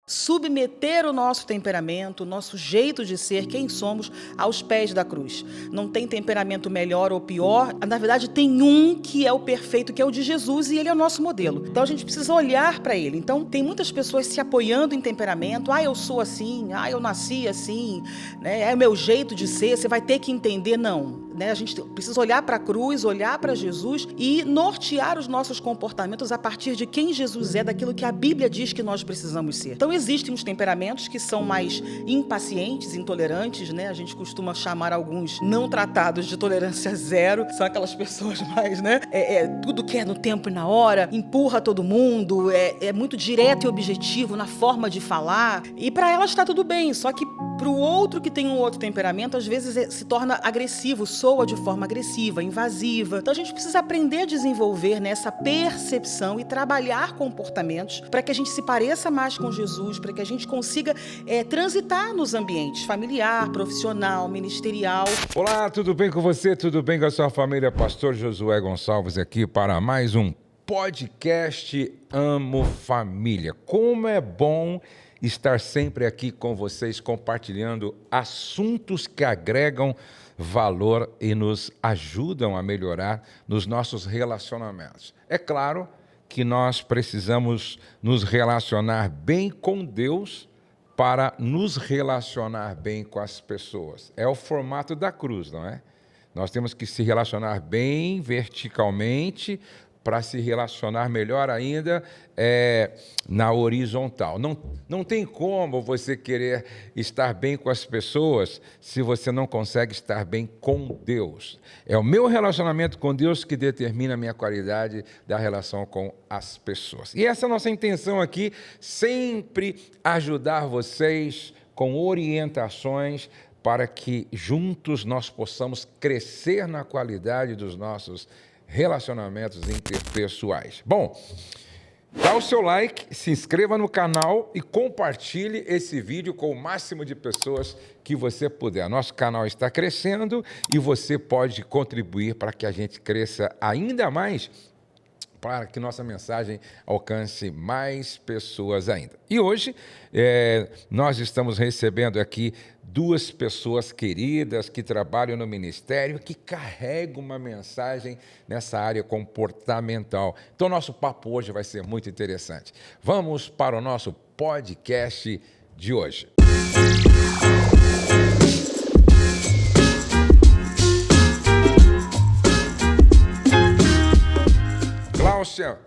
submeter o nosso temperamento, o nosso jeito de ser, quem somos, aos pés da cruz. Não tem temperamento melhor ou pior, na verdade tem um que é o perfeito, que é o de Jesus, e ele é o nosso modelo. Então a gente precisa olhar para ele. Então tem muitas pessoas se apoiando em temperamento, eu sou assim, eu nasci assim, né? É o meu jeito de ser, você vai ter que entender, não. A gente precisa olhar para a cruz, olhar para Jesus e nortear os nossos comportamentos a partir de quem Jesus é, daquilo que a Bíblia diz que nós precisamos ser. Então existem os temperamentos que são mais impacientes, intolerantes, né? A gente costuma chamar alguns não tratados de tolerância zero, são aquelas pessoas mais, né? Tudo quer no tempo e na hora, empurra todo mundo, é muito direto e objetivo na forma de falar, e para elas está tudo bem, só que para o outro que tem um outro temperamento, às vezes se torna agressivo, soa de forma agressiva, invasiva. Então a gente precisa aprender a desenvolver nessa percepção e trabalhar comportamentos para que a gente se pareça mais com Jesus, para que a gente consiga transitar nos ambientes familiar, profissional, ministerial. Olá, tudo bem com você? Tudo bem com a sua família? Pastor Josué Gonçalves aqui para mais um podcast Amo Família. Como é bom estar sempre aqui com vocês, compartilhando assuntos que agregam valor e nos ajudam a melhorar nos nossos relacionamentos. É claro que nós precisamos nos relacionar bem com Deus para nos relacionar bem com as pessoas. É o formato da cruz, não é? Nós temos que se relacionar bem verticalmente para se relacionar melhor ainda na horizontal. Não tem como você querer estar bem com as pessoas se você não consegue estar bem com Deus. É o meu relacionamento com Deus que determina a minha qualidade da relação com as pessoas. E essa é a nossa intenção aqui, sempre ajudar vocês com orientações para que juntos nós possamos crescer na qualidade dos nossos relacionamentos interpessoais. Bom, dá o seu like, se inscreva no canal e compartilhe esse vídeo com o máximo de pessoas que você puder. Nosso canal está crescendo e você pode contribuir para que a gente cresça ainda mais, para que nossa mensagem alcance mais pessoas ainda. E hoje nós estamos recebendo aqui duas pessoas queridas que trabalham no ministério, que carregam uma mensagem nessa área comportamental. Então, nosso papo hoje vai ser muito interessante. Vamos para o nosso podcast de hoje. Gláucia,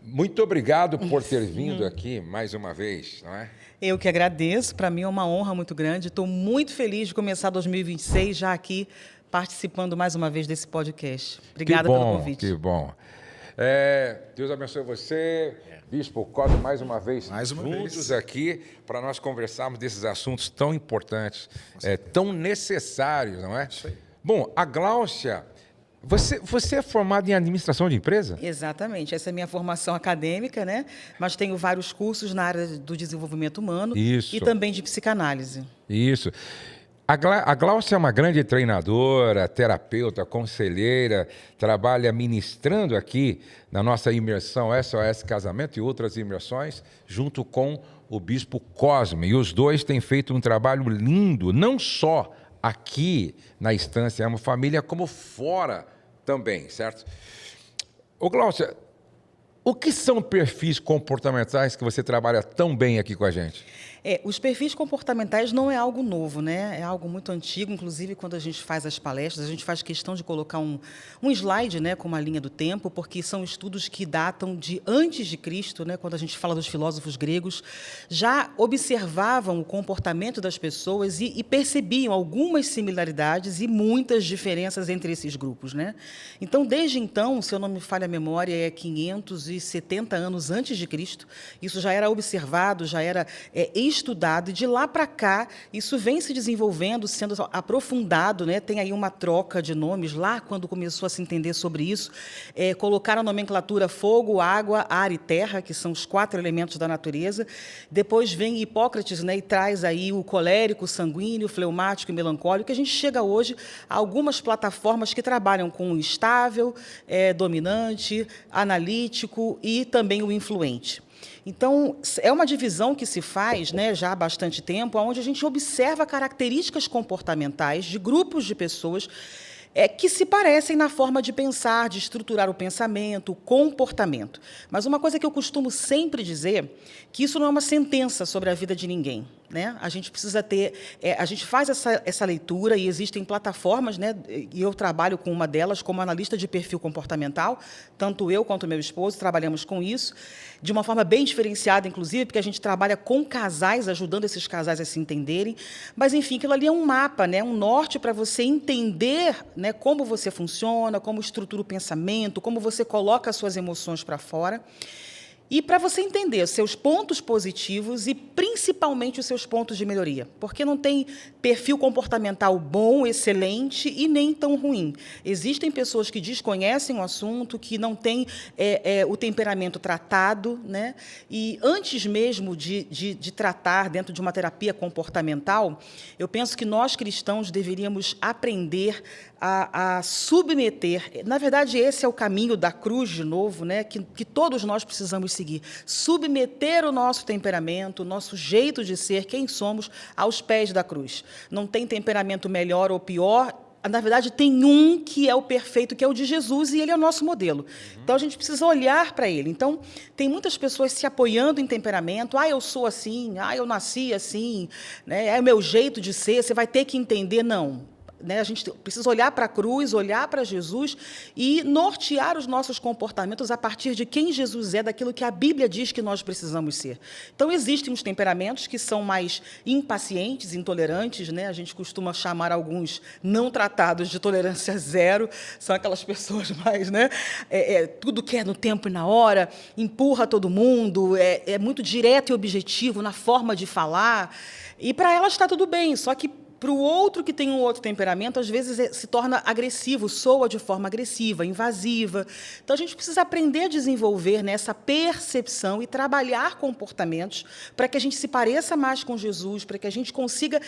muito obrigado por ter vindo aqui mais uma vez, não é? Eu que agradeço, para mim é uma honra muito grande. Estou muito feliz de começar 2026 já aqui participando mais uma vez desse podcast. Obrigada pelo convite. Que bom. Deus abençoe você, Bispo Cosme, mais uma vez juntos aqui para nós conversarmos desses assuntos tão importantes, tão necessários, não é? Isso aí. Bom, a Gláucia, você é formada em administração de empresa? Exatamente, essa é a minha formação acadêmica, né? Mas tenho vários cursos na área do desenvolvimento humano. Isso. E também de psicanálise. Isso. A Gláucia é uma grande treinadora, terapeuta, conselheira, trabalha ministrando aqui na nossa imersão SOS Casamento e outras imersões, junto com o Bispo Cosme. E os dois têm feito um trabalho lindo, não só aqui na Estância Amo Família, como fora também, certo? Ô Gláucia, o que são perfis comportamentais que você trabalha tão bem aqui com a gente? Os perfis comportamentais não é algo novo, né? É algo muito antigo, inclusive quando a gente faz as palestras, a gente faz questão de colocar um slide, né, com uma linha do tempo, porque são estudos que datam de antes de Cristo, né? Quando a gente fala dos filósofos gregos, já observavam o comportamento das pessoas e percebiam algumas similaridades e muitas diferenças entre esses grupos, né? Então, desde então, se eu não me falha a memória, é 570 anos antes de Cristo, isso já era observado, já era estudado, e de lá para cá isso vem se desenvolvendo, sendo aprofundado, né? Tem aí uma troca de nomes lá, quando começou a se entender sobre isso, colocaram a nomenclatura fogo, água, ar e terra, que são os 4 elementos da natureza. Depois vem Hipócrates, né? E traz aí o colérico, sanguíneo, fleumático e melancólico, que a gente chega hoje a algumas plataformas que trabalham com o estável, dominante, analítico e também o influente. Então, é uma divisão que se faz, né, já há bastante tempo, onde a gente observa características comportamentais de grupos de pessoas que se parecem na forma de pensar, de estruturar o pensamento, o comportamento. Mas uma coisa que eu costumo sempre dizer, que isso não é uma sentença sobre a vida de ninguém, né? A gente precisa ter... a gente faz essa leitura e existem plataformas, né, e eu trabalho com uma delas como analista de perfil comportamental, tanto eu quanto meu esposo trabalhamos com isso, de uma forma bem diferenciada, inclusive, porque a gente trabalha com casais, ajudando esses casais a se entenderem. Mas, enfim, aquilo ali é um mapa, né, um norte para você entender, né, como você funciona, como estrutura o pensamento, como você coloca as suas emoções para fora. E para você entender seus pontos positivos e, principalmente, os seus pontos de melhoria. Porque não tem perfil comportamental bom, excelente e nem tão ruim. Existem pessoas que desconhecem o assunto, que não têm o temperamento tratado, né? E antes mesmo de tratar dentro de uma terapia comportamental, eu penso que nós, cristãos, deveríamos aprender a submeter. Na verdade, esse é o caminho da cruz, de novo, né, que todos nós precisamos seguir. Submeter o nosso temperamento, o nosso jeito de ser, quem somos, aos pés da cruz. Não tem temperamento melhor ou pior. Na verdade, tem um que é o perfeito, que é o de Jesus, e ele é o nosso modelo. Então, a gente precisa olhar para ele. Então, tem muitas pessoas se apoiando em temperamento. Eu sou assim. Eu nasci assim. Né? É o meu jeito de ser. Você vai ter que entender. Não. Né, a gente precisa olhar para a cruz, olhar para Jesus e nortear os nossos comportamentos a partir de quem Jesus é, daquilo que a Bíblia diz que nós precisamos ser. Então, existem os temperamentos que são mais impacientes, intolerantes, né? A gente costuma chamar alguns não tratados de tolerância zero, são aquelas pessoas mais, né? Tudo quer no tempo e na hora, empurra todo mundo, é muito direto e objetivo na forma de falar, e para elas está tudo bem, só que para o outro que tem um outro temperamento, às vezes se torna agressivo, soa de forma agressiva, invasiva. Então, a gente precisa aprender a desenvolver nessa percepção e trabalhar comportamentos para que a gente se pareça mais com Jesus, para que a gente consiga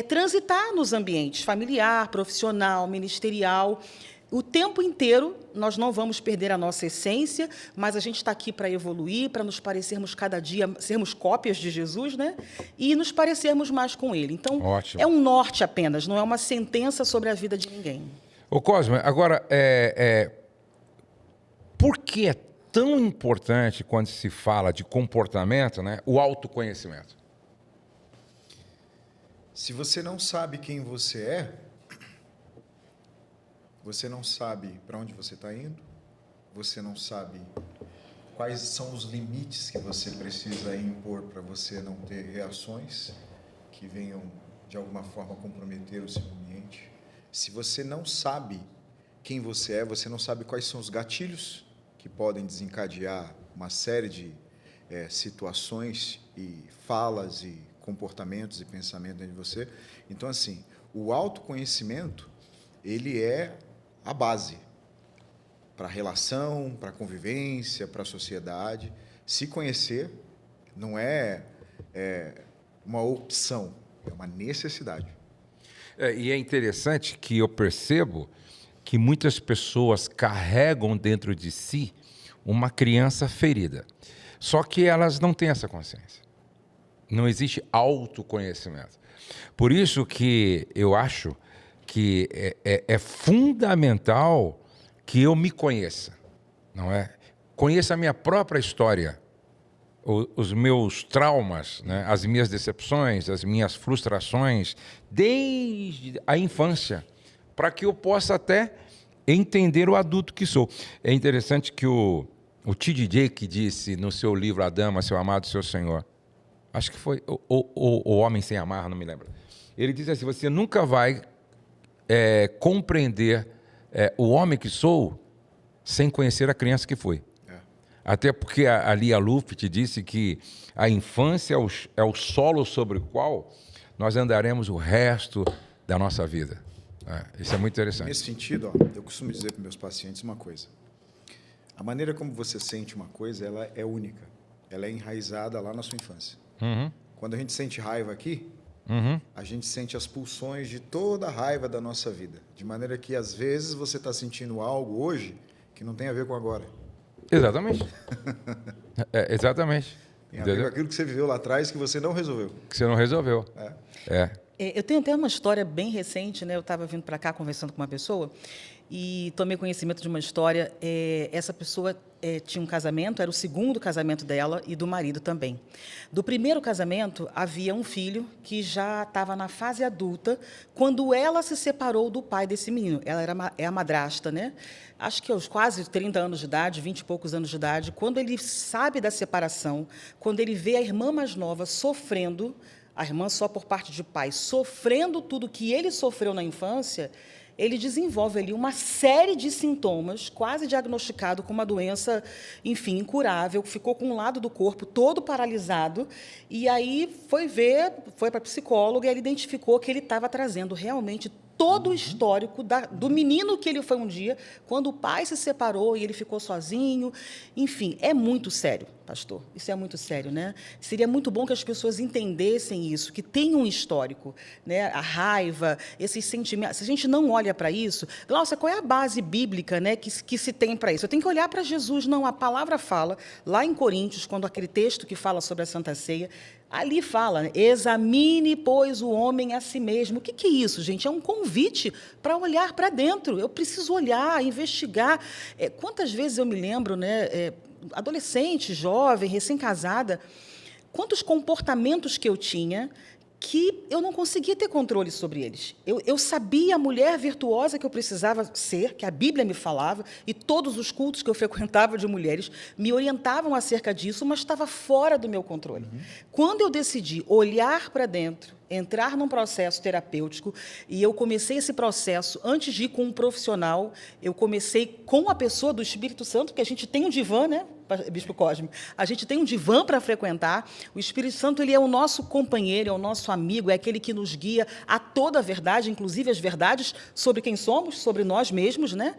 transitar nos ambientes familiar, profissional, ministerial. O tempo inteiro, nós não vamos perder a nossa essência, mas a gente está aqui para evoluir, para nos parecermos cada dia, sermos cópias de Jesus, né? E nos parecermos mais com Ele. Então, Ótimo. é um norte apenas, não é uma sentença sobre a vida de ninguém. Ô Cosme, agora, por que é tão importante, quando se fala de comportamento, né, o autoconhecimento? Se você não sabe quem você é, você não sabe para onde você está indo, você não sabe quais são os limites que você precisa impor para você não ter reações que venham, de alguma forma, comprometer o seu ambiente. Se você não sabe quem você é, você não sabe quais são os gatilhos que podem desencadear uma série de situações e falas e comportamentos e pensamentos dentro de você. Então, assim, o autoconhecimento, ele é a base para a relação, para a convivência, para a sociedade. Se conhecer não é uma opção, é uma necessidade. E é interessante que eu percebo que muitas pessoas carregam dentro de si uma criança ferida. Só que elas não têm essa consciência. Não existe autoconhecimento. Por isso que eu acho que é fundamental que eu me conheça, não é? Conheça a minha própria história, os meus traumas, né? As minhas decepções, as minhas frustrações, desde a infância, para que eu possa até entender o adulto que sou. É interessante que o T.D. Jakes disse no seu livro A Dama, Seu Amado, Seu Senhor, acho que foi o Homem Sem Amar, não me lembro. Ele diz assim: você nunca vai compreender o homem que sou sem conhecer a criança que fui. Até porque a Lia Luft disse que a infância é o solo sobre o qual nós andaremos o resto da nossa vida. Isso é muito interessante. Nesse sentido, eu costumo dizer para meus pacientes uma coisa. A maneira como você sente uma coisa, ela é única. Ela é enraizada lá na sua infância. Uhum. Quando a gente sente raiva aqui, a gente sente as pulsões de toda a raiva da nossa vida. De maneira que, às vezes, você está sentindo algo hoje que não tem a ver com agora. Exatamente. Exatamente. Tem a ver com aquilo que você viveu lá atrás que você não resolveu. Que você não resolveu. Eu tenho até uma história bem recente, né? Eu estava vindo para cá conversando com uma pessoa e tomei conhecimento de uma história. Essa pessoa tinha um casamento, era o segundo casamento dela e do marido também. Do primeiro casamento, havia um filho que já estava na fase adulta quando ela se separou do pai desse menino. Ela é a madrasta, né? Acho que aos quase 30 anos de idade, 20 e poucos anos de idade, quando ele sabe da separação, quando ele vê a irmã mais nova sofrendo, a irmã só por parte de pai, sofrendo tudo que ele sofreu na infância, ele desenvolve ali uma série de sintomas, quase diagnosticado com uma doença, enfim, incurável, ficou com um lado do corpo todo paralisado, e aí foi para a psicóloga e ele identificou que ele estava trazendo realmente todo o histórico do menino que ele foi um dia, quando o pai se separou e ele ficou sozinho. Enfim, é muito sério, pastor. Isso é muito sério, né? Seria muito bom que as pessoas entendessem isso, que tem um histórico, né? A raiva, esses sentimentos. Se a gente não olha para isso, Glaucia, qual é a base bíblica, né, que se tem para isso? Eu tenho que olhar para Jesus. Não, a palavra fala, lá em Coríntios, quando aquele texto que fala sobre a Santa Ceia, ali fala, né? Examine, pois, o homem a si mesmo. O que é isso, gente? É um convite para olhar para dentro. Eu preciso olhar, investigar. Quantas vezes eu me lembro, né, adolescente, jovem, recém-casada, quantos comportamentos que eu tinha que eu não conseguia ter controle sobre eles. Eu sabia a mulher virtuosa que eu precisava ser, que a Bíblia me falava, e todos os cultos que eu frequentava de mulheres me orientavam acerca disso, mas estava fora do meu controle. Quando eu decidi olhar para dentro, entrar num processo terapêutico, e eu comecei esse processo antes de ir com um profissional, eu comecei com a pessoa do Espírito Santo, porque a gente tem um divã, né, Bispo Cosme? A gente tem um divã para frequentar. O Espírito Santo, ele é o nosso companheiro, é o nosso amigo, é aquele que nos guia a toda a verdade, inclusive as verdades sobre quem somos, sobre nós mesmos, né?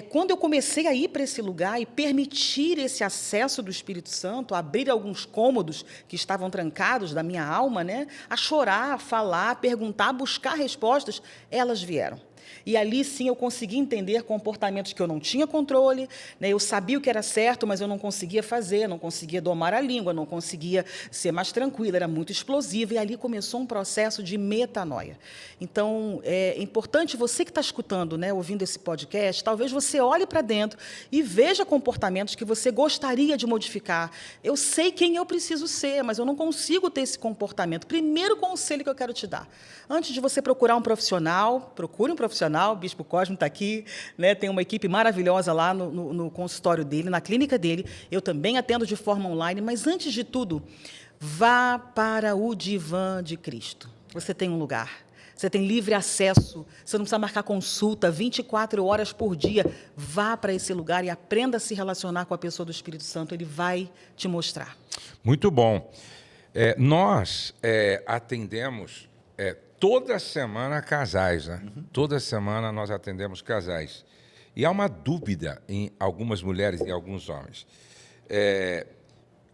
Quando eu comecei a ir para esse lugar e permitir esse acesso do Espírito Santo, abrir alguns cômodos que estavam trancados da minha alma, né, a chorar, a falar, a perguntar, a buscar respostas, elas vieram. E ali, sim, eu consegui entender comportamentos que eu não tinha controle, né? Eu sabia o que era certo, mas eu não conseguia fazer, não conseguia domar a língua, não conseguia ser mais tranquila, era muito explosiva, e ali começou um processo de metanoia. Então, é importante você que está escutando, né, ouvindo esse podcast, talvez você olhe para dentro e veja comportamentos que você gostaria de modificar. Eu sei quem eu preciso ser, mas eu não consigo ter esse comportamento. Primeiro conselho que eu quero te dar, antes de você procurar um profissional, procure um profissional. O Bispo Cosme está aqui, né? Tem uma equipe maravilhosa lá no consultório dele, na clínica dele. Eu também atendo de forma online, mas, antes de tudo, vá para o divã de Cristo. Você tem um lugar, você tem livre acesso, você não precisa marcar consulta 24 horas por dia. Vá para esse lugar e aprenda a se relacionar com a pessoa do Espírito Santo. Ele vai te mostrar. Muito bom. Nós atendemos toda semana casais, né? Toda semana nós atendemos casais. E há uma dúvida em algumas mulheres e alguns homens.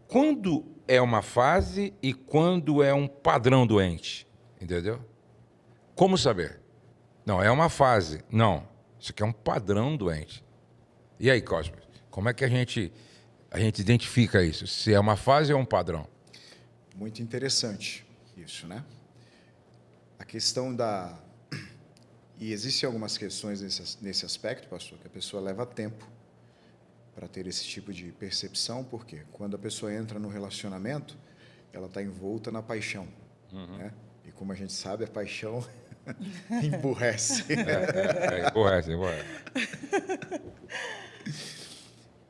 Quando é uma fase e quando é um padrão doente? Entendeu? Como saber? Não, é uma fase. Não, isso aqui é um padrão doente. E aí, Cosme, como é que a gente identifica isso? Se é uma fase ou um padrão? Muito interessante isso, né? A questão E existem algumas questões nesse aspecto, pastor, que a pessoa leva tempo para ter esse tipo de percepção, porque quando a pessoa entra no relacionamento, ela está envolta na paixão, né? E como a gente sabe, a paixão emburrece. Emburrece.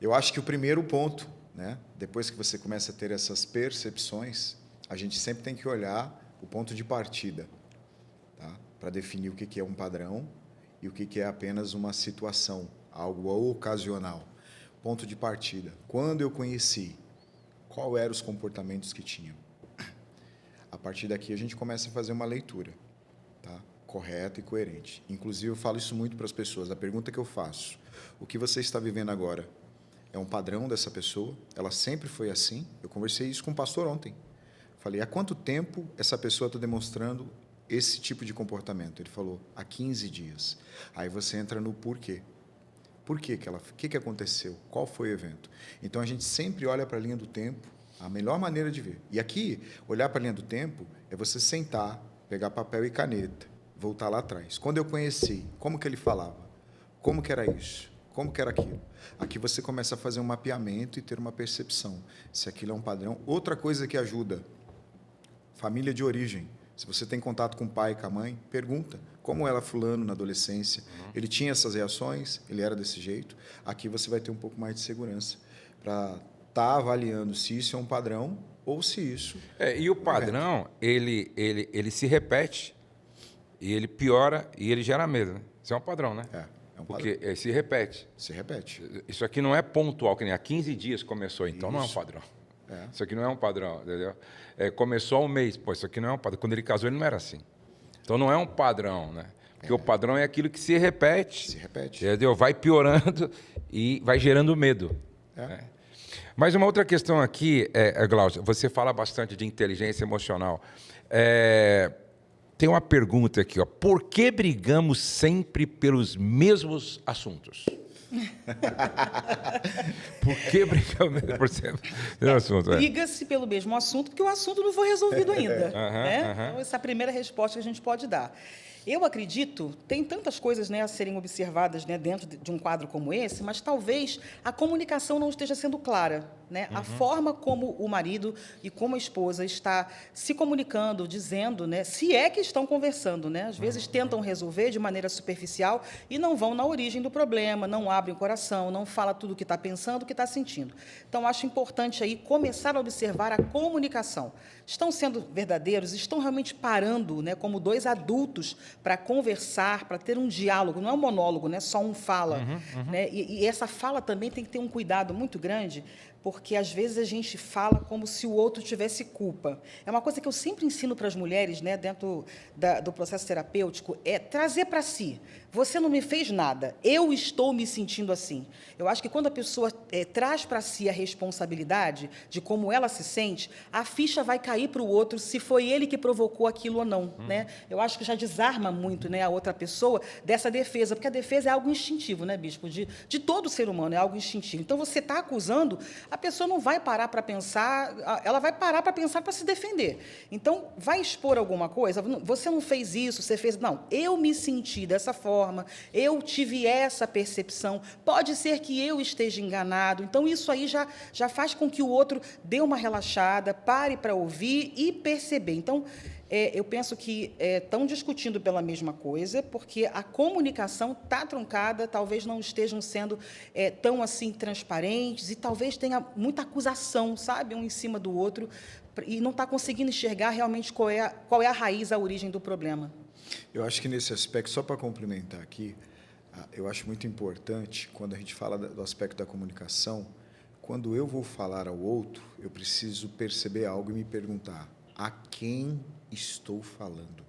Eu acho que o primeiro ponto, né, depois que você começa a ter essas percepções, a gente sempre tem que olhar o ponto de partida, tá? Para definir o que é um padrão e o que é apenas uma situação, algo ocasional. Ponto de partida. Quando eu conheci, quais eram os comportamentos que tinham? A partir daqui a gente começa a fazer uma leitura, tá? Correta e coerente. Inclusive eu falo isso muito para as pessoas. A pergunta que eu faço: o que você está vivendo agora é um padrão dessa pessoa? Ela sempre foi assim? Eu conversei isso com o pastor ontem. Falei: há quanto tempo essa pessoa está demonstrando esse tipo de comportamento? Ele falou: há 15 dias. Aí você entra no porquê. Por que que aconteceu? Qual foi o evento? Então a gente sempre olha para a linha do tempo A melhor maneira de ver. E aqui, olhar para a linha do tempo é você sentar, pegar papel e caneta, voltar lá atrás. Quando eu conheci, como que ele falava? Como que era isso? Como que era aquilo? Aqui você começa a fazer um mapeamento e ter uma percepção. Se aquilo é um padrão. Outra coisa que ajuda, família de origem. Se você tem contato com o pai, com a mãe, pergunta. Como era fulano na adolescência? Ele tinha essas reações? Ele era desse jeito? Aqui você vai ter um pouco mais de segurança para estar avaliando se isso é um padrão ou se isso... E o padrão, ele se repete, e ele piora, e ele gera medo. Né? Isso é um padrão, né? É um Porque padrão. se repete. Se repete. Isso aqui não é pontual, que nem há 15 dias começou, então não é um padrão. Isso aqui não é um padrão, entendeu? Começou há um mês, isso aqui não é um padrão. Quando ele casou, ele não era assim. Então não é um padrão, né? Porque o padrão é aquilo que se repete. Se repete. Entendeu? Vai piorando e vai gerando medo. Né? Mas uma outra questão aqui, Glaucio, você fala bastante de inteligência emocional. Tem uma pergunta aqui, ó. Por que brigamos sempre pelos mesmos assuntos? Por que brigamos por sempre pelo assunto? Briga-se pelo mesmo assunto, porque o assunto não foi resolvido ainda. Né? Então, essa é a primeira resposta que a gente pode dar. Eu acredito, tem tantas coisas, né, a serem observadas, né, dentro de um quadro como esse, mas talvez a comunicação não esteja sendo clara. Né? A forma como o marido e como a esposa está se comunicando, dizendo, né, se é que estão conversando. Né? Às vezes tentam resolver de maneira superficial e não vão na origem do problema, não abrem o coração, não falam tudo o que está pensando, o que está sentindo. Então, acho importante aí começar a observar a comunicação. Estão sendo verdadeiros? Estão realmente parando, né, como dois adultos para conversar, para ter um diálogo? Não é um monólogo, né, só um fala. Né? E essa fala também tem que ter um cuidado muito grande, porque, às vezes, a gente fala como se o outro tivesse culpa. É uma coisa que eu sempre ensino para as mulheres, né, dentro do processo terapêutico, é trazer para si. Você não me fez nada, eu estou me sentindo assim. Eu acho que, quando a pessoa traz para si a responsabilidade de como ela se sente, a ficha vai cair para o outro se foi ele que provocou aquilo ou não. Né? Eu acho que já desarma muito, né, a outra pessoa dessa defesa, porque a defesa é algo instintivo, né, Bispo? De todo ser humano, é algo instintivo. Então, você está acusando, a pessoa não vai parar para pensar, ela vai parar para pensar para se defender. Então, vai expor alguma coisa, você não fez isso, você fez... Não, eu me senti dessa forma, eu tive essa percepção, pode ser que eu esteja enganado. Então, isso aí já faz com que o outro dê uma relaxada, pare para ouvir e perceber. Então, eu penso que estão discutindo pela mesma coisa, porque a comunicação está truncada, talvez não estejam sendo tão assim transparentes, e talvez tenha muita acusação, sabe, um em cima do outro, e não está conseguindo enxergar realmente qual é a raiz, a origem do problema. Eu acho que, nesse aspecto, só para complementar aqui, eu acho muito importante, quando a gente fala do aspecto da comunicação, quando eu vou falar ao outro, eu preciso perceber algo e me perguntar: a quem estou falando?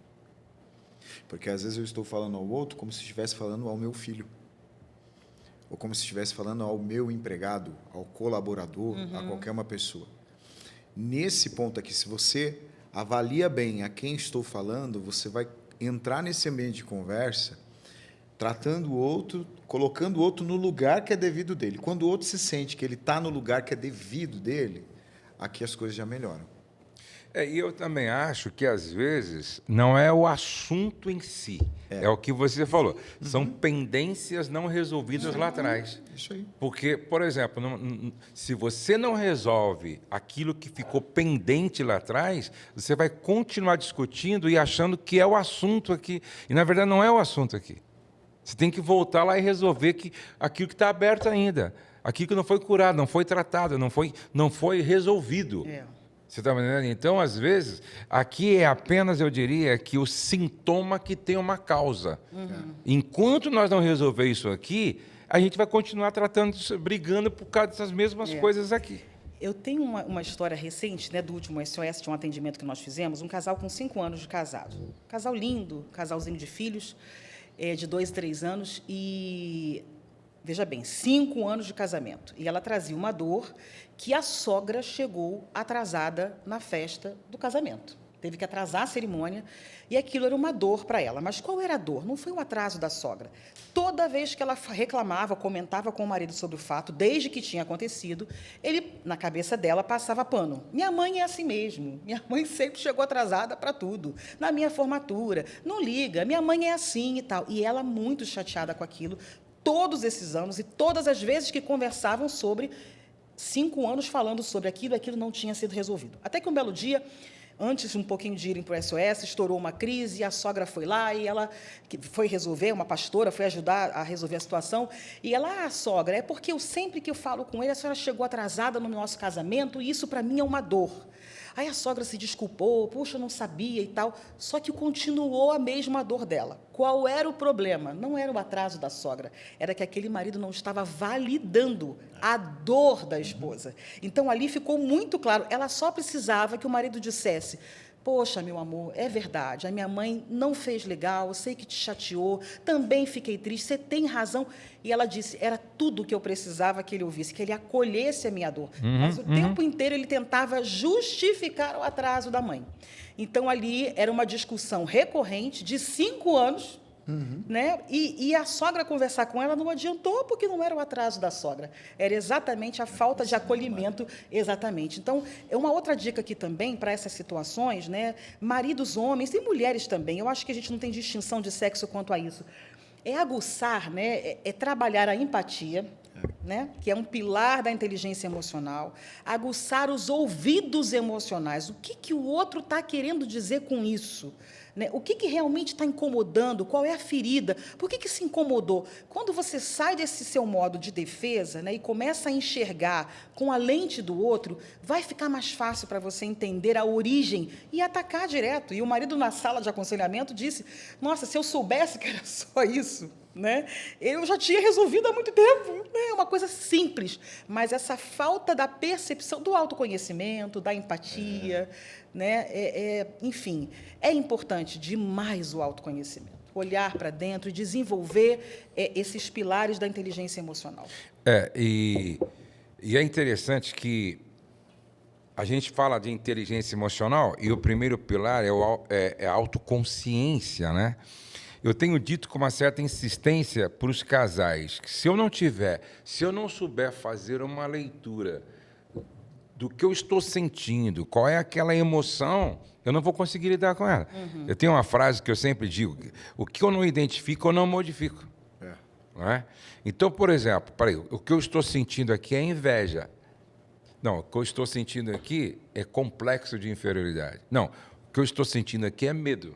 Porque, às vezes, eu estou falando ao outro como se estivesse falando ao meu filho, ou como se estivesse falando ao meu empregado, ao colaborador, a qualquer uma pessoa. Nesse ponto aqui, se você avalia bem a quem estou falando, você vai entrar nesse ambiente de conversa tratando o outro, colocando o outro no lugar que é devido dele. Quando o outro se sente que ele está no lugar que é devido dele, aqui as coisas já melhoram. E eu também acho que, às vezes, não é o assunto em si. É o que você falou. São pendências não resolvidas lá atrás. Isso aí. Porque, por exemplo, se você não resolve aquilo que ficou pendente lá atrás, você vai continuar discutindo e achando que é o assunto aqui. E, na verdade, não é o assunto aqui. Você tem que voltar lá e resolver aquilo que está aberto ainda. Aquilo que não foi curado, não foi tratado, não foi resolvido. Você está entendendo? Então, às vezes, aqui é apenas, eu diria, que o sintoma que tem uma causa. Enquanto nós não resolver isso aqui, a gente vai continuar brigando por causa dessas mesmas coisas aqui. Eu tenho uma história recente, né, do último SOS, de um atendimento que nós fizemos, um casal com 5 anos de casado. Casal lindo, casalzinho de filhos, de 2 e 3 anos, e... Veja bem, 5 anos de casamento. E ela trazia uma dor que a sogra chegou atrasada na festa do casamento. teve que atrasar a cerimônia, e aquilo era uma dor para ela. Mas qual era a dor? Não foi o atraso da sogra. Toda vez que ela reclamava, comentava com o marido sobre o fato, desde que tinha acontecido, ele, na cabeça dela, passava pano. Minha mãe é assim mesmo. Minha mãe sempre chegou atrasada para tudo. Na minha formatura, não liga, minha mãe é assim e tal. E ela muito chateada com aquilo, todos esses anos e todas as vezes que conversavam sobre 5 anos falando sobre aquilo, aquilo não tinha sido resolvido. Até que um belo dia, antes um pouquinho de irem para o SOS, estourou uma crise, e a sogra foi lá e ela foi resolver, uma pastora foi ajudar a resolver a situação, e ela, sogra, é porque sempre que eu falo com ele, a senhora chegou atrasada no nosso casamento, e isso para mim é uma dor. Aí a sogra se desculpou, puxa, eu não sabia e tal, só que continuou a mesma dor dela. Qual era o problema? Não era o atraso da sogra, era que aquele marido não estava validando a dor da esposa. Então, ali ficou muito claro, ela só precisava que o marido dissesse: poxa, meu amor, é verdade, a minha mãe não fez legal, eu sei que te chateou, também fiquei triste, você tem razão. E ela disse, era tudo o que eu precisava que ele ouvisse, que ele acolhesse a minha dor. Mas o tempo inteiro ele tentava justificar o atraso da mãe. Então, ali era uma discussão recorrente de 5 anos, né? E a sogra conversar com ela não adiantou, porque não era o atraso da sogra, era exatamente a falta de acolhimento. Exatamente. Então, é uma outra dica aqui também para essas situações, né? Maridos, homens e mulheres também, eu acho que a gente não tem distinção de sexo quanto a isso. É aguçar, né? É trabalhar a empatia, né? Que é um pilar da inteligência emocional, aguçar os ouvidos emocionais. O que o outro está querendo dizer com isso? Né? O que realmente está incomodando? Qual é a ferida? Por que se incomodou? Quando você sai desse seu modo de defesa, né, e começa a enxergar com a lente do outro, vai ficar mais fácil para você entender a origem e atacar direto. E o marido, na sala de aconselhamento, disse, nossa, se eu soubesse que era só isso, né, eu já tinha resolvido há muito tempo. É uma coisa simples, mas essa falta da percepção, do autoconhecimento, da empatia, né, enfim, é importante demais o autoconhecimento. Olhar para dentro e desenvolver esses pilares da inteligência emocional. E é interessante que a gente fala de inteligência emocional e o primeiro pilar é a autoconsciência, né? Eu tenho dito com uma certa insistência para os casais que se eu não souber fazer uma leitura do que eu estou sentindo, qual é aquela emoção, eu não vou conseguir lidar com ela. Eu tenho uma frase que eu sempre digo, o que eu não identifico, eu não modifico. Não é? Então, por exemplo, o que eu estou sentindo aqui é inveja. Não, o que eu estou sentindo aqui é complexo de inferioridade. Não, o que eu estou sentindo aqui é medo.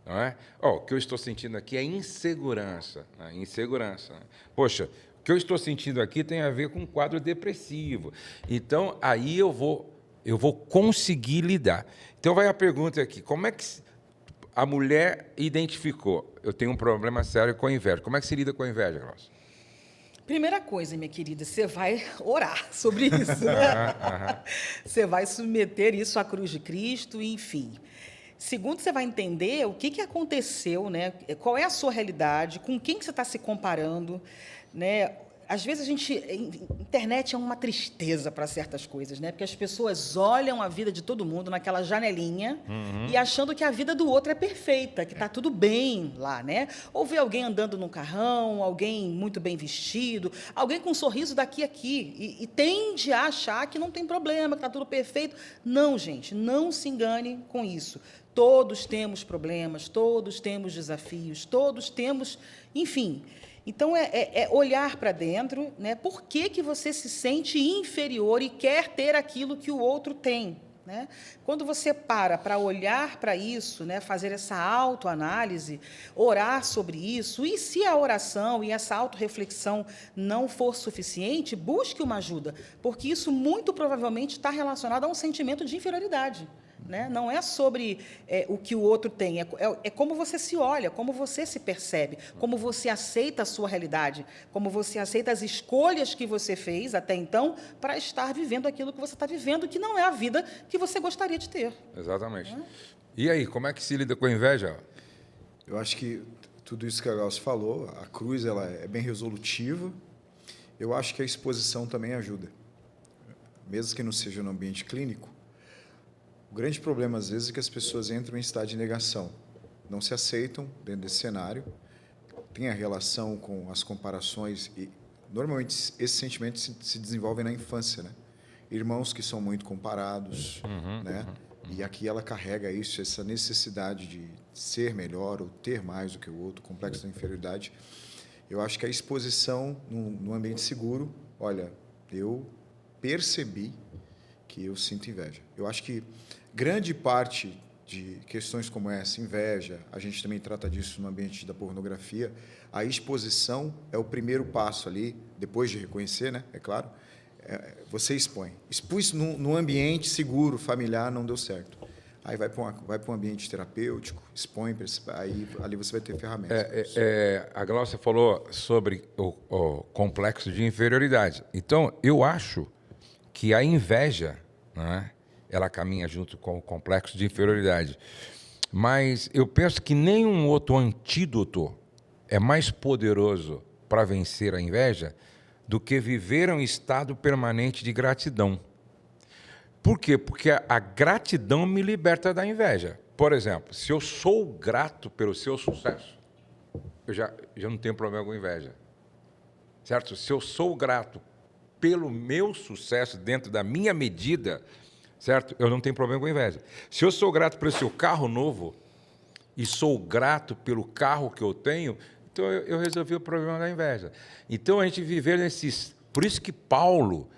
Não é? O que eu estou sentindo aqui é insegurança. Né? Insegurança. Né? Poxa, o que eu estou sentindo aqui tem a ver com um quadro depressivo. Então, aí eu vou conseguir lidar. Então, vai a pergunta aqui. Como é que a mulher identificou? Eu tenho um problema sério com a inveja. Como é que se lida com a inveja, Glaucia? Primeira coisa, minha querida, você vai orar sobre isso. Né? Você vai submeter isso à cruz de Cristo, enfim. Segundo, você vai entender o que aconteceu, né? Qual é a sua realidade, com quem que você está se comparando, né? Às vezes internet é uma tristeza para certas coisas, né? Porque as pessoas olham a vida de todo mundo naquela janelinha e achando que a vida do outro é perfeita, que está tudo bem lá, né? Ou vê alguém andando num carrão, alguém muito bem vestido, alguém com um sorriso daqui a aqui, e tende a achar que não tem problema, que está tudo perfeito. Não, gente, não se engane com isso. Todos temos problemas, todos temos desafios, todos temos, enfim. Então, é olhar para dentro, né? Por que você se sente inferior e quer ter aquilo que o outro tem? Né? Quando você para olhar para isso, né? Fazer essa autoanálise, orar sobre isso, e se a oração e essa autorreflexão não for suficiente, busque uma ajuda, porque isso muito provavelmente está relacionado a um sentimento de inferioridade. Né? Não é sobre o que o outro tem, é como você se olha, como você se percebe, como você aceita a sua realidade, como você aceita as escolhas que você fez até então para estar vivendo aquilo que você está vivendo, que não é a vida que você gostaria de ter. Exatamente. E aí, como é que se lida com a inveja? Eu acho que tudo isso que a Glaucia falou, a cruz ela é bem resolutiva. Eu acho que a exposição também ajuda. Mesmo que não seja no ambiente clínico, O grande problema, às vezes, é que as pessoas entram em estado de negação, não se aceitam dentro desse cenário, tem a relação com as comparações e, normalmente, esses sentimentos se desenvolvem na infância, né? Irmãos que são muito comparados, né? E aqui ela carrega isso, essa necessidade de ser melhor ou ter mais do que o outro, complexo da inferioridade. Eu acho que a exposição num ambiente seguro, olha, eu percebi que eu sinto inveja. Eu acho que grande parte de questões como essa, inveja, a gente também trata disso no ambiente da pornografia, a exposição é o primeiro passo ali, depois de reconhecer, né? É claro, você expõe. Expus num ambiente seguro, familiar, não deu certo. Aí vai para um ambiente terapêutico, expõe, aí ali você vai ter ferramentas. A Glaucia falou sobre o complexo de inferioridade. Então, eu acho que a inveja, né, ela caminha junto com o complexo de inferioridade. Mas eu penso que nenhum outro antídoto é mais poderoso para vencer a inveja do que viver um estado permanente de gratidão. Por quê? Porque a gratidão me liberta da inveja. Por exemplo, se eu sou grato pelo seu sucesso, eu já não tenho problema com inveja. Certo? Se eu sou grato pelo meu sucesso dentro da minha medida, certo? Eu não tenho problema com inveja. Se eu sou grato pelo seu carro novo e sou grato pelo carro que eu tenho, então eu resolvi o problema da inveja. Então a gente viver nesses... Por isso que Paulo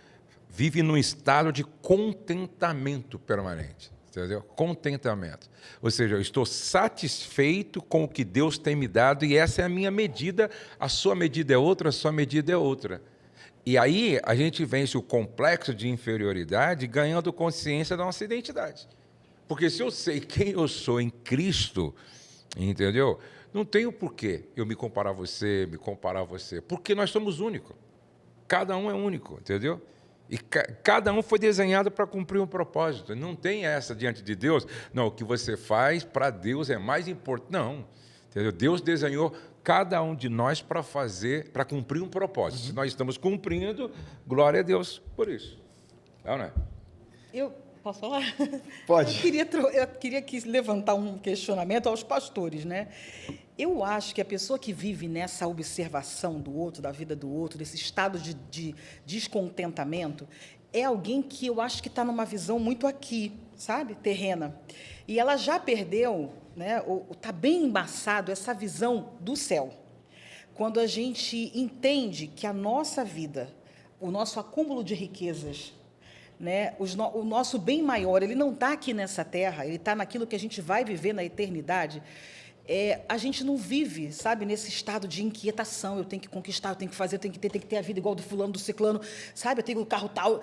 vive num estado de contentamento permanente, entendeu? Contentamento. Ou seja, eu estou satisfeito com o que Deus tem me dado e essa é a minha medida, a sua medida é outra, a sua medida é outra. E aí a gente vence o complexo de inferioridade ganhando consciência da nossa identidade. Porque se eu sei quem eu sou em Cristo, entendeu? Não tenho porquê eu me comparar a você, porque nós somos únicos. Cada um é único, entendeu? E cada um foi desenhado para cumprir um propósito. Não tem essa diante de Deus. Não, o que você faz para Deus é mais importante. Não, entendeu? Deus desenhou cada um de nós para cumprir um propósito. Se nós estamos cumprindo, glória a Deus por isso. Não é? Eu posso falar? Pode. Eu queria aqui levantar um questionamento aos pastores, né? Eu acho que a pessoa que vive nessa observação do outro, da vida do outro, desse estado de descontentamento, é alguém que eu acho que está numa visão muito aqui, sabe? Terrena. E ela já perdeu, né? Está bem embaçado essa visão do céu. Quando a gente entende que a nossa vida, o nosso acúmulo de riquezas, né, o nosso bem maior, ele não está aqui nessa terra, ele está naquilo que a gente vai viver na eternidade. A gente não vive, sabe, nesse estado de inquietação, eu tenho que conquistar, eu tenho que fazer, eu tenho que ter a vida igual do fulano, do ciclano, sabe, eu tenho o carro tal.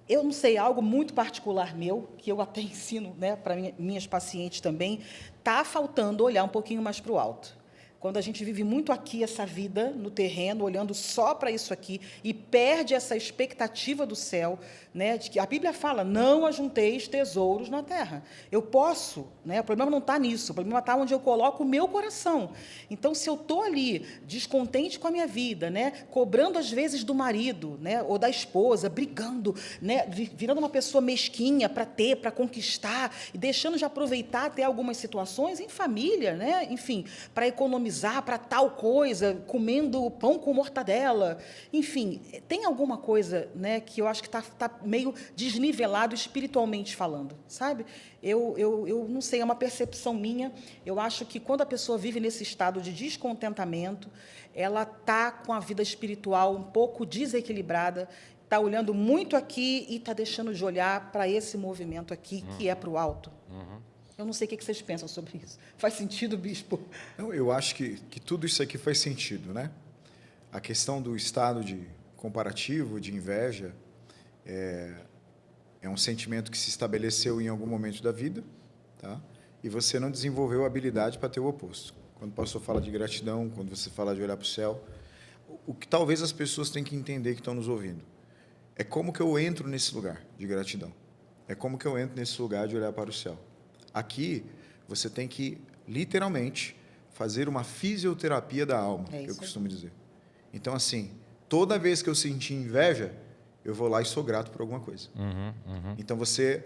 Eu não sei, algo muito particular meu, que eu até ensino, né, para minhas pacientes também, está faltando olhar um pouquinho mais para o alto. Quando a gente vive muito aqui essa vida no terreno, olhando só para isso aqui, e perde essa expectativa do céu, né, de que a Bíblia fala, não ajunteis tesouros na terra. Eu posso, né, o problema não está nisso, o problema está onde eu coloco o meu coração. Então, se eu estou ali, descontente com a minha vida, né, cobrando às vezes do marido, né, ou da esposa, brigando, né, virando uma pessoa mesquinha para ter, para conquistar, e deixando de aproveitar até algumas situações em família, né, enfim, para economizar, para tal coisa, comendo pão com mortadela, enfim, tem alguma coisa, né, que eu acho que está meio desnivelado espiritualmente falando, sabe? Eu não sei, é uma percepção minha, eu acho que quando a pessoa vive nesse estado de descontentamento, ela está com a vida espiritual um pouco desequilibrada, está olhando muito aqui e está deixando de olhar para esse movimento aqui, que é para o alto. Eu não sei o que vocês pensam sobre isso. Faz sentido, bispo? Não, eu acho que tudo isso aqui faz sentido, né? A questão do estado de comparativo, de inveja, é um sentimento que se estabeleceu em algum momento da vida, tá? E você não desenvolveu a habilidade para ter o oposto. Quando o pastor fala de gratidão, quando você fala de olhar para o céu, o que talvez as pessoas tenham que entender que estão nos ouvindo é como que eu entro nesse lugar de gratidão. É como que eu entro nesse lugar de olhar para o céu. Aqui, você tem que, literalmente, fazer uma fisioterapia da alma, que eu costumo dizer. Então, assim, toda vez que eu sentir inveja, eu vou lá e sou grato por alguma coisa. Então, você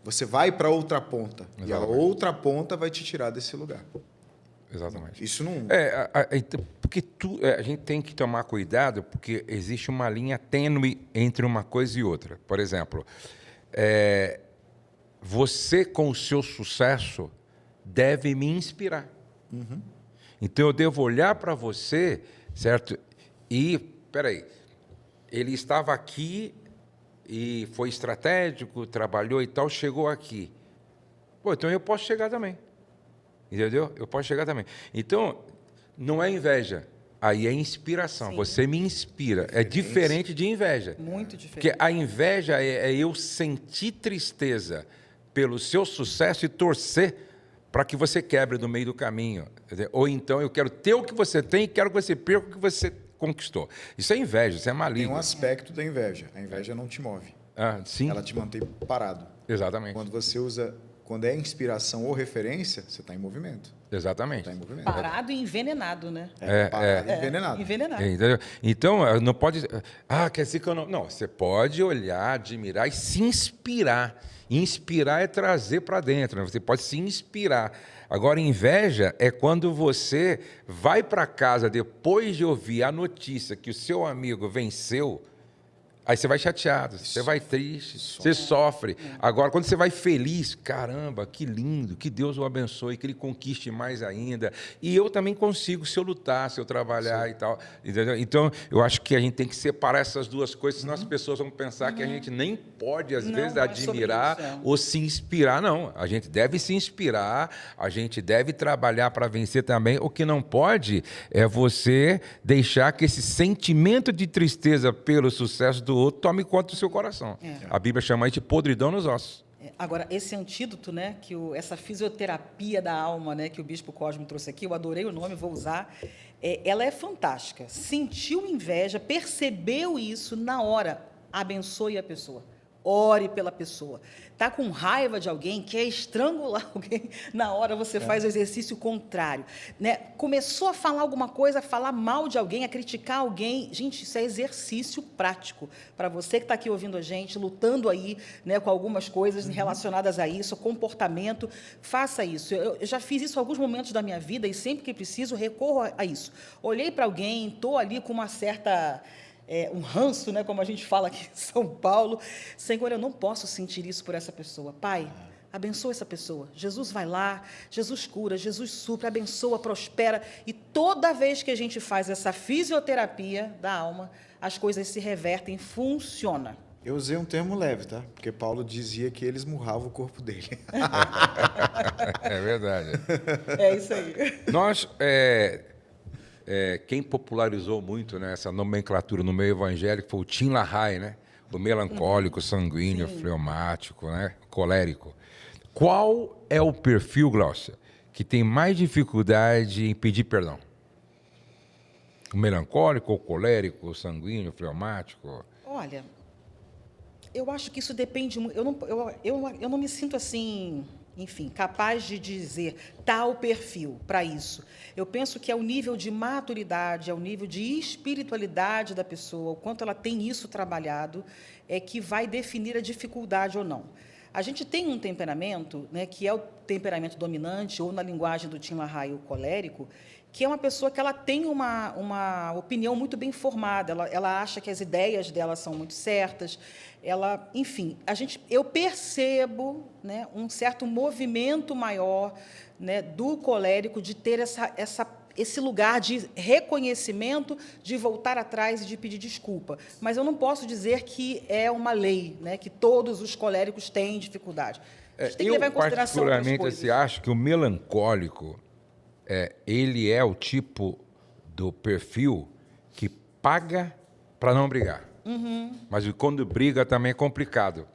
Você vai para outra ponta. Exatamente. E a outra ponta vai te tirar desse lugar. Exatamente. Isso não... Porque a gente tem que tomar cuidado, porque existe uma linha tênue entre uma coisa e outra. Por exemplo, você, com o seu sucesso, deve me inspirar. Uhum. Então, eu devo olhar para você, certo? E, peraí, ele estava aqui e foi estratégico, trabalhou e tal, chegou aqui. Pô, então eu posso chegar também. Entendeu? Eu posso chegar também. Então, não é inveja, aí é inspiração. Sim. Você me inspira. É diferente de inveja. Muito diferente. Porque a inveja é eu sentir tristeza pelo seu sucesso e torcer para que você quebre no meio do caminho. Entendeu? Ou então eu quero ter o que você tem e quero que você perca o que você conquistou. Isso é inveja, isso é maligno. Tem um aspecto da inveja. A inveja não te move. Sim. Ela te mantém parado. Exatamente. Quando é inspiração ou referência, você está em movimento. Exatamente. Está em movimento. Parado e envenenado, né? Parado e envenenado. Envenenado. Entendeu? Então, não pode... quer dizer que eu não... Não, você pode olhar, admirar e se inspirar. Inspirar é trazer para dentro, né? Você pode se inspirar. Agora, inveja é quando você vai para casa depois de ouvir a notícia que o seu amigo venceu. Aí você vai chateado, você vai triste, você sofre. Agora, quando você vai feliz, caramba, que lindo, que Deus o abençoe, que ele conquiste mais ainda. E eu também consigo se eu lutar, se eu trabalhar e tal. Entendeu? Então, eu acho que a gente tem que separar essas duas coisas, senão as pessoas vão pensar que a gente nem pode, às vezes, admirar ou se inspirar. Não, a gente deve se inspirar, a gente deve trabalhar para vencer também. O que não pode é você deixar que esse sentimento de tristeza pelo sucesso do outro tome conta do seu coração. A Bíblia chama isso de podridão nos ossos. Agora, esse antídoto, né, essa fisioterapia da alma, né, que o Bispo Cosme trouxe aqui, eu adorei o nome, vou usar, ela é fantástica. Sentiu inveja, percebeu isso na hora, abençoe a pessoa. Ore pela pessoa. Está com raiva de alguém, quer estrangular alguém, na hora você faz o exercício contrário. Né? Começou a falar alguma coisa, a falar mal de alguém, a criticar alguém. Gente, isso é exercício prático. Para você que está aqui ouvindo a gente, lutando aí, né, com algumas coisas relacionadas a isso, comportamento, faça isso. Eu já fiz isso em alguns momentos da minha vida e sempre que preciso recorro a isso. Olhei para alguém, estou ali com uma certa... um ranço, né, como a gente fala aqui em São Paulo. Senhor, eu não posso sentir isso por essa pessoa. Pai, abençoa essa pessoa. Jesus vai lá, Jesus cura, Jesus supra, abençoa, prospera. E toda vez que a gente faz essa fisioterapia da alma, as coisas se revertem, funciona. Eu usei um termo leve, tá? Porque Paulo dizia que ele esmurrava o corpo dele. É verdade. É isso aí. Nós... quem popularizou muito, né, essa nomenclatura no meio evangélico foi o Tim LaHaye, né? O melancólico, sanguíneo, fleumático, né? Colérico. Qual é o perfil, Glaucia, que tem mais dificuldade em pedir perdão? O melancólico, o colérico, o sanguíneo, o fleumático? Olha, eu acho que isso depende muito. Eu não me sinto assim... enfim, capaz de dizer tal perfil para isso. Eu penso que é o nível de maturidade, é o nível de espiritualidade da pessoa, o quanto ela tem isso trabalhado, é que vai definir a dificuldade ou não. A gente tem um temperamento, né, que é o temperamento dominante, ou na linguagem do Tim LaHaye, o colérico, que é uma pessoa que ela tem uma opinião muito bem formada, ela acha que as ideias dela são muito certas, enfim, eu percebo, né, um certo movimento maior, né, do colérico de ter esse lugar de reconhecimento, de voltar atrás e de pedir desculpa. Mas eu não posso dizer que é uma lei, né, que todos os coléricos têm dificuldade. A gente tem que levar em consideração outras coisas. Particularmente, acho que o melancólico, ele é o tipo do perfil que paga para não brigar. Uhum. Mas quando briga também é complicado.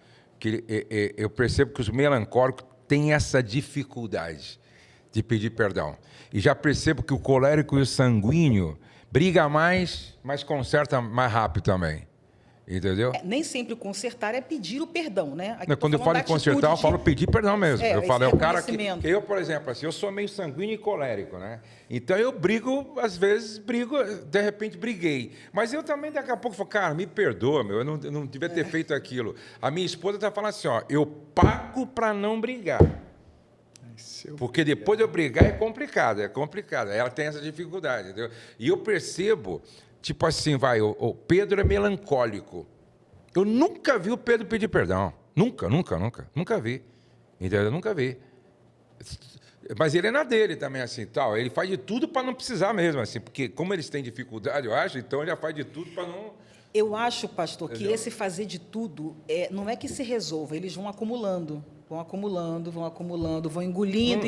Eu percebo que os melancólicos têm essa dificuldade de pedir perdão. E já percebo que o colérico e o sanguíneo briga mais, mas conserta mais rápido também. Entendeu? Nem sempre o consertar é pedir o perdão, né? Aqui Quando eu falo em consertar, eu falo pedir perdão mesmo. Eu falo, é o cara que... Eu, por exemplo, assim, eu sou meio sanguíneo e colérico, né? Então eu brigo, às vezes de repente briguei. Mas eu também daqui a pouco falo, cara, me perdoa, meu, eu não devia ter feito aquilo. A minha esposa está falando assim, ó, eu pago para não brigar. Porque depois de eu brigar é complicado. Ela tem essa dificuldade, entendeu? E eu percebo, tipo assim, o Pedro é melancólico. Eu nunca vi o Pedro pedir perdão. Nunca vi. Entendeu? Eu nunca vi. Mas ele é na dele também, assim, tal. Ele faz de tudo para não precisar mesmo, assim, porque como eles têm dificuldade, eu acho, então ele já faz de tudo para não... Eu acho, pastor, que esse fazer de tudo não é que se resolva, eles vão acumulando, vão engolindo.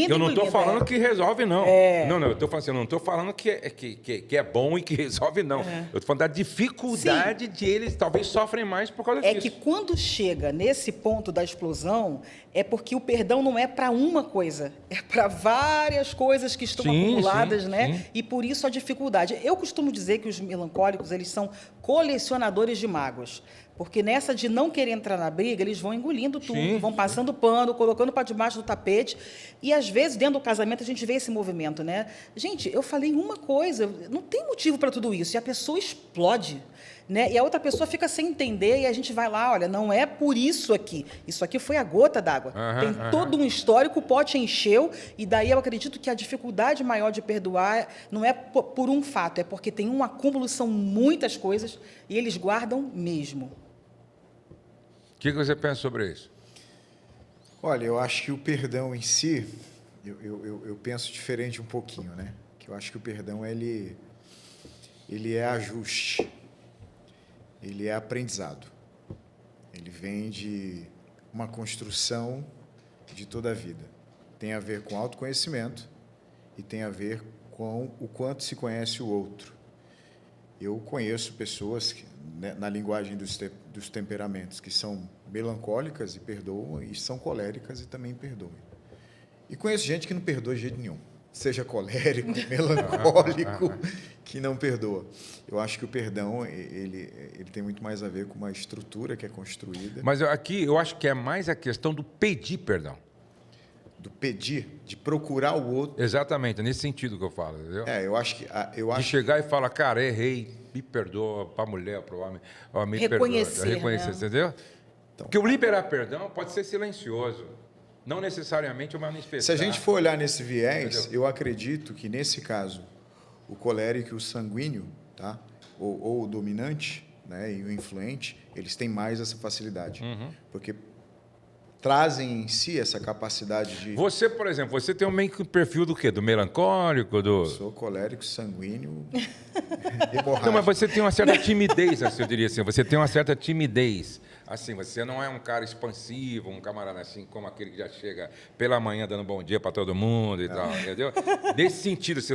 Eu não estou falando que resolve, não. Não, eu estou falando assim, eu não estou falando que é bom e que resolve, não. Eu estou falando da dificuldade de eles, talvez sofrem mais por causa disso. É que quando chega nesse ponto da explosão, é porque o perdão não é para uma coisa, é para várias coisas que estão acumuladas, né? Sim. E por isso a dificuldade. Eu costumo dizer que os melancólicos, eles são colecionadores de mágoas. Porque nessa de não querer entrar na briga, eles vão engolindo tudo, vão passando pano, colocando para debaixo do tapete. E, às vezes, dentro do casamento, a gente vê esse movimento, né? Gente, eu falei uma coisa, não tem motivo para tudo isso. E a pessoa explode, né? E a outra pessoa fica sem entender e a gente vai lá, olha, não é por isso aqui. Isso aqui foi a gota d'água. Tem todo um histórico, o pote encheu. E daí eu acredito que a dificuldade maior de perdoar não é por um fato, é porque tem um acúmulo, são muitas coisas e eles guardam mesmo. O que você pensa sobre isso? Olha, eu acho que o perdão em si, eu penso diferente um pouquinho, né? Que eu acho que o perdão, ele é ajuste, ele é aprendizado. Ele vem de uma construção de toda a vida. Tem a ver com autoconhecimento e tem a ver com o quanto se conhece o outro. Eu conheço pessoas que, na linguagem dos temperamentos, que são melancólicas e perdoam, e são coléricas e também perdoam. E conheço gente que não perdoa de jeito nenhum, seja colérico, melancólico, que não perdoa. Eu acho que o perdão, ele tem muito mais a ver com uma estrutura que é construída. Mas aqui eu acho que é mais a questão do pedir perdão. Do pedir, de procurar o outro. Exatamente, é nesse sentido que eu falo, entendeu? Eu acho que... de chegar e falar, cara, errei, me perdoa, para a mulher, para o homem, me reconhecer, perdoa. Reconhecer, né? Entendeu? Então, porque o liberar perdão pode ser silencioso, não necessariamente uma manifestação. Se a gente for olhar nesse viés, entendeu? Eu acredito que, nesse caso, o colérico e o sanguíneo, tá? ou o dominante, né? E o influente, eles têm mais essa facilidade. Porque trazem em si essa capacidade de... Você, por exemplo, você tem meio que um perfil do quê? Do melancólico? Eu sou colérico, sanguíneo, hemorrágico. Não, mas você tem uma certa timidez, assim, eu diria assim. Você tem uma certa timidez. Assim, você não é um cara expansivo, um camarada assim, como aquele que já chega pela manhã dando bom dia para todo mundo e tal, entendeu? Nesse sentido, se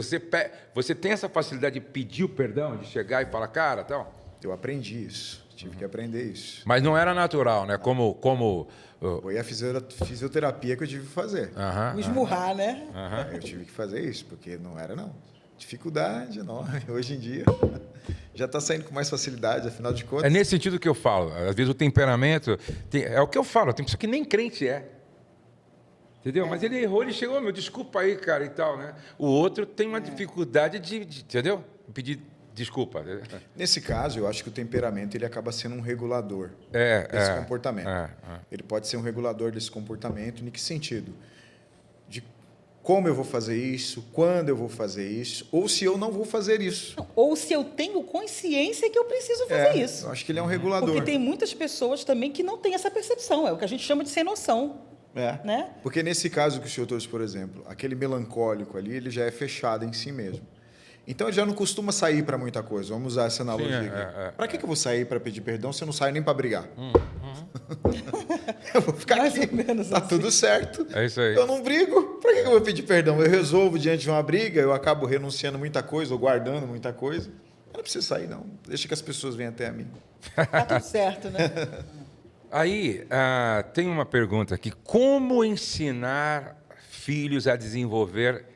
você tem essa facilidade de pedir o perdão, de chegar e falar, cara, tal... Eu aprendi isso, tive que aprender isso. Mas não era natural, né? Foi a fisioterapia que eu tive que fazer. Esmurrar, né? Eu tive que fazer isso, porque não era, não. Dificuldade enorme. Hoje em dia já está saindo com mais facilidade, afinal de contas. É nesse sentido que eu falo. Às vezes o temperamento... é o que eu falo, tem pessoa que nem crente é. Entendeu? Mas ele errou, ele chegou, meu, desculpa aí, cara, e tal, né? O outro tem uma dificuldade de entendeu? Pedir desculpa. Nesse caso, eu acho que o temperamento ele acaba sendo um regulador desse comportamento. Ele pode ser um regulador desse comportamento. Em que sentido? De como eu vou fazer isso, quando eu vou fazer isso, ou se eu não vou fazer isso. Ou se eu tenho consciência que eu preciso fazer isso. Eu acho que ele é um regulador. Porque tem muitas pessoas também que não têm essa percepção. É o que a gente chama de sem noção. Né? Porque nesse caso que o senhor trouxe, por exemplo, aquele melancólico ali, ele já é fechado em si mesmo. Então, ele já não costuma sair para muita coisa. Vamos usar essa analogia aqui. Para que eu vou sair para pedir perdão se eu não saio nem para brigar? Eu vou ficar mais aqui. Ou menos tá assim. Tudo certo. É isso aí. Eu não brigo. Para que eu vou pedir perdão? Eu resolvo diante de uma briga, eu acabo renunciando muita coisa ou guardando muita coisa. Eu não preciso sair, não. Deixa que as pessoas venham até a mim. Tá tudo certo, né? Aí, tem uma pergunta aqui. Como ensinar filhos a desenvolver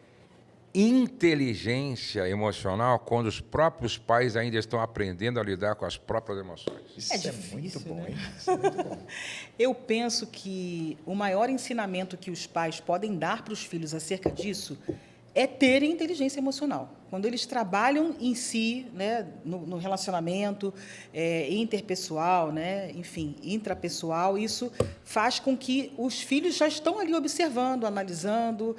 inteligência emocional quando os próprios pais ainda estão aprendendo a lidar com as próprias emoções. Isso É é difícil, muito bom, né? hein? Isso é muito bom. Eu penso que o maior ensinamento que os pais podem dar para os filhos acerca disso é terem inteligência emocional. Quando eles trabalham em si, né, no relacionamento interpessoal, né, enfim, intrapessoal, isso faz com que os filhos já estão ali observando, analisando.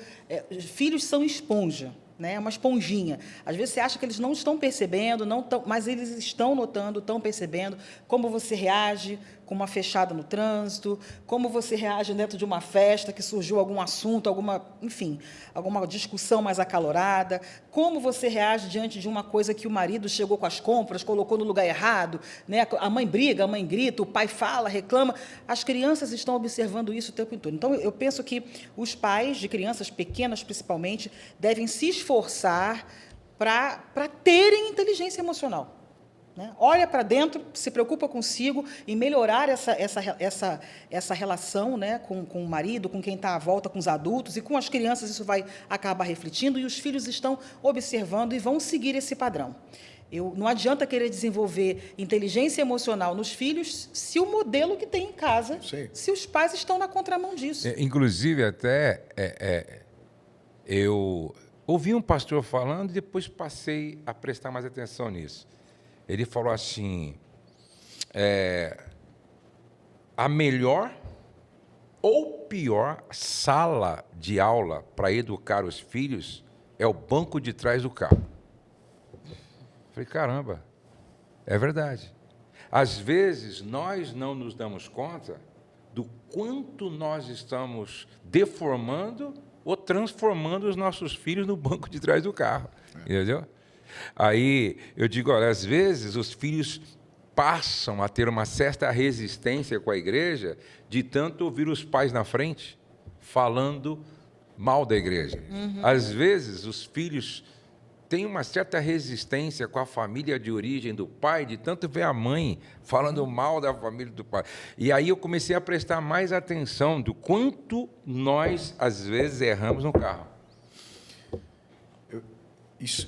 Filhos são esponja. Né, uma esponjinha. Às vezes você acha que eles não estão percebendo, mas eles estão notando, estão percebendo como você reage com uma fechada no trânsito, como você reage dentro de uma festa que surgiu algum assunto, alguma discussão mais acalorada, como você reage diante de uma coisa que o marido chegou com as compras, colocou no lugar errado, né? A mãe briga, a mãe grita, o pai fala, reclama. As crianças estão observando isso o tempo todo. Então, eu penso que os pais de crianças pequenas, principalmente, devem se esforçar para terem inteligência emocional. Né? Olha para dentro, se preocupa consigo em melhorar essa relação, né, com o marido, com quem está à volta, com os adultos, e com as crianças isso vai acabar refletindo, e os filhos estão observando e vão seguir esse padrão. Não adianta querer desenvolver inteligência emocional nos filhos se o modelo que tem em casa, se os pais estão na contramão disso. Inclusive, até eu ouvi um pastor falando e depois passei a prestar mais atenção nisso. Ele falou assim, a melhor ou pior sala de aula para educar os filhos é o banco de trás do carro. Falei, caramba, é verdade. Às vezes, nós não nos damos conta do quanto nós estamos deformando ou transformando os nossos filhos no banco de trás do carro, entendeu? Aí eu digo, olha, às vezes os filhos passam a ter uma certa resistência com a igreja de tanto ouvir os pais na frente falando mal da igreja. Às vezes os filhos têm uma certa resistência com a família de origem do pai, de tanto ver a mãe falando mal da família do pai. E aí eu comecei a prestar mais atenção do quanto nós, às vezes, erramos no carro.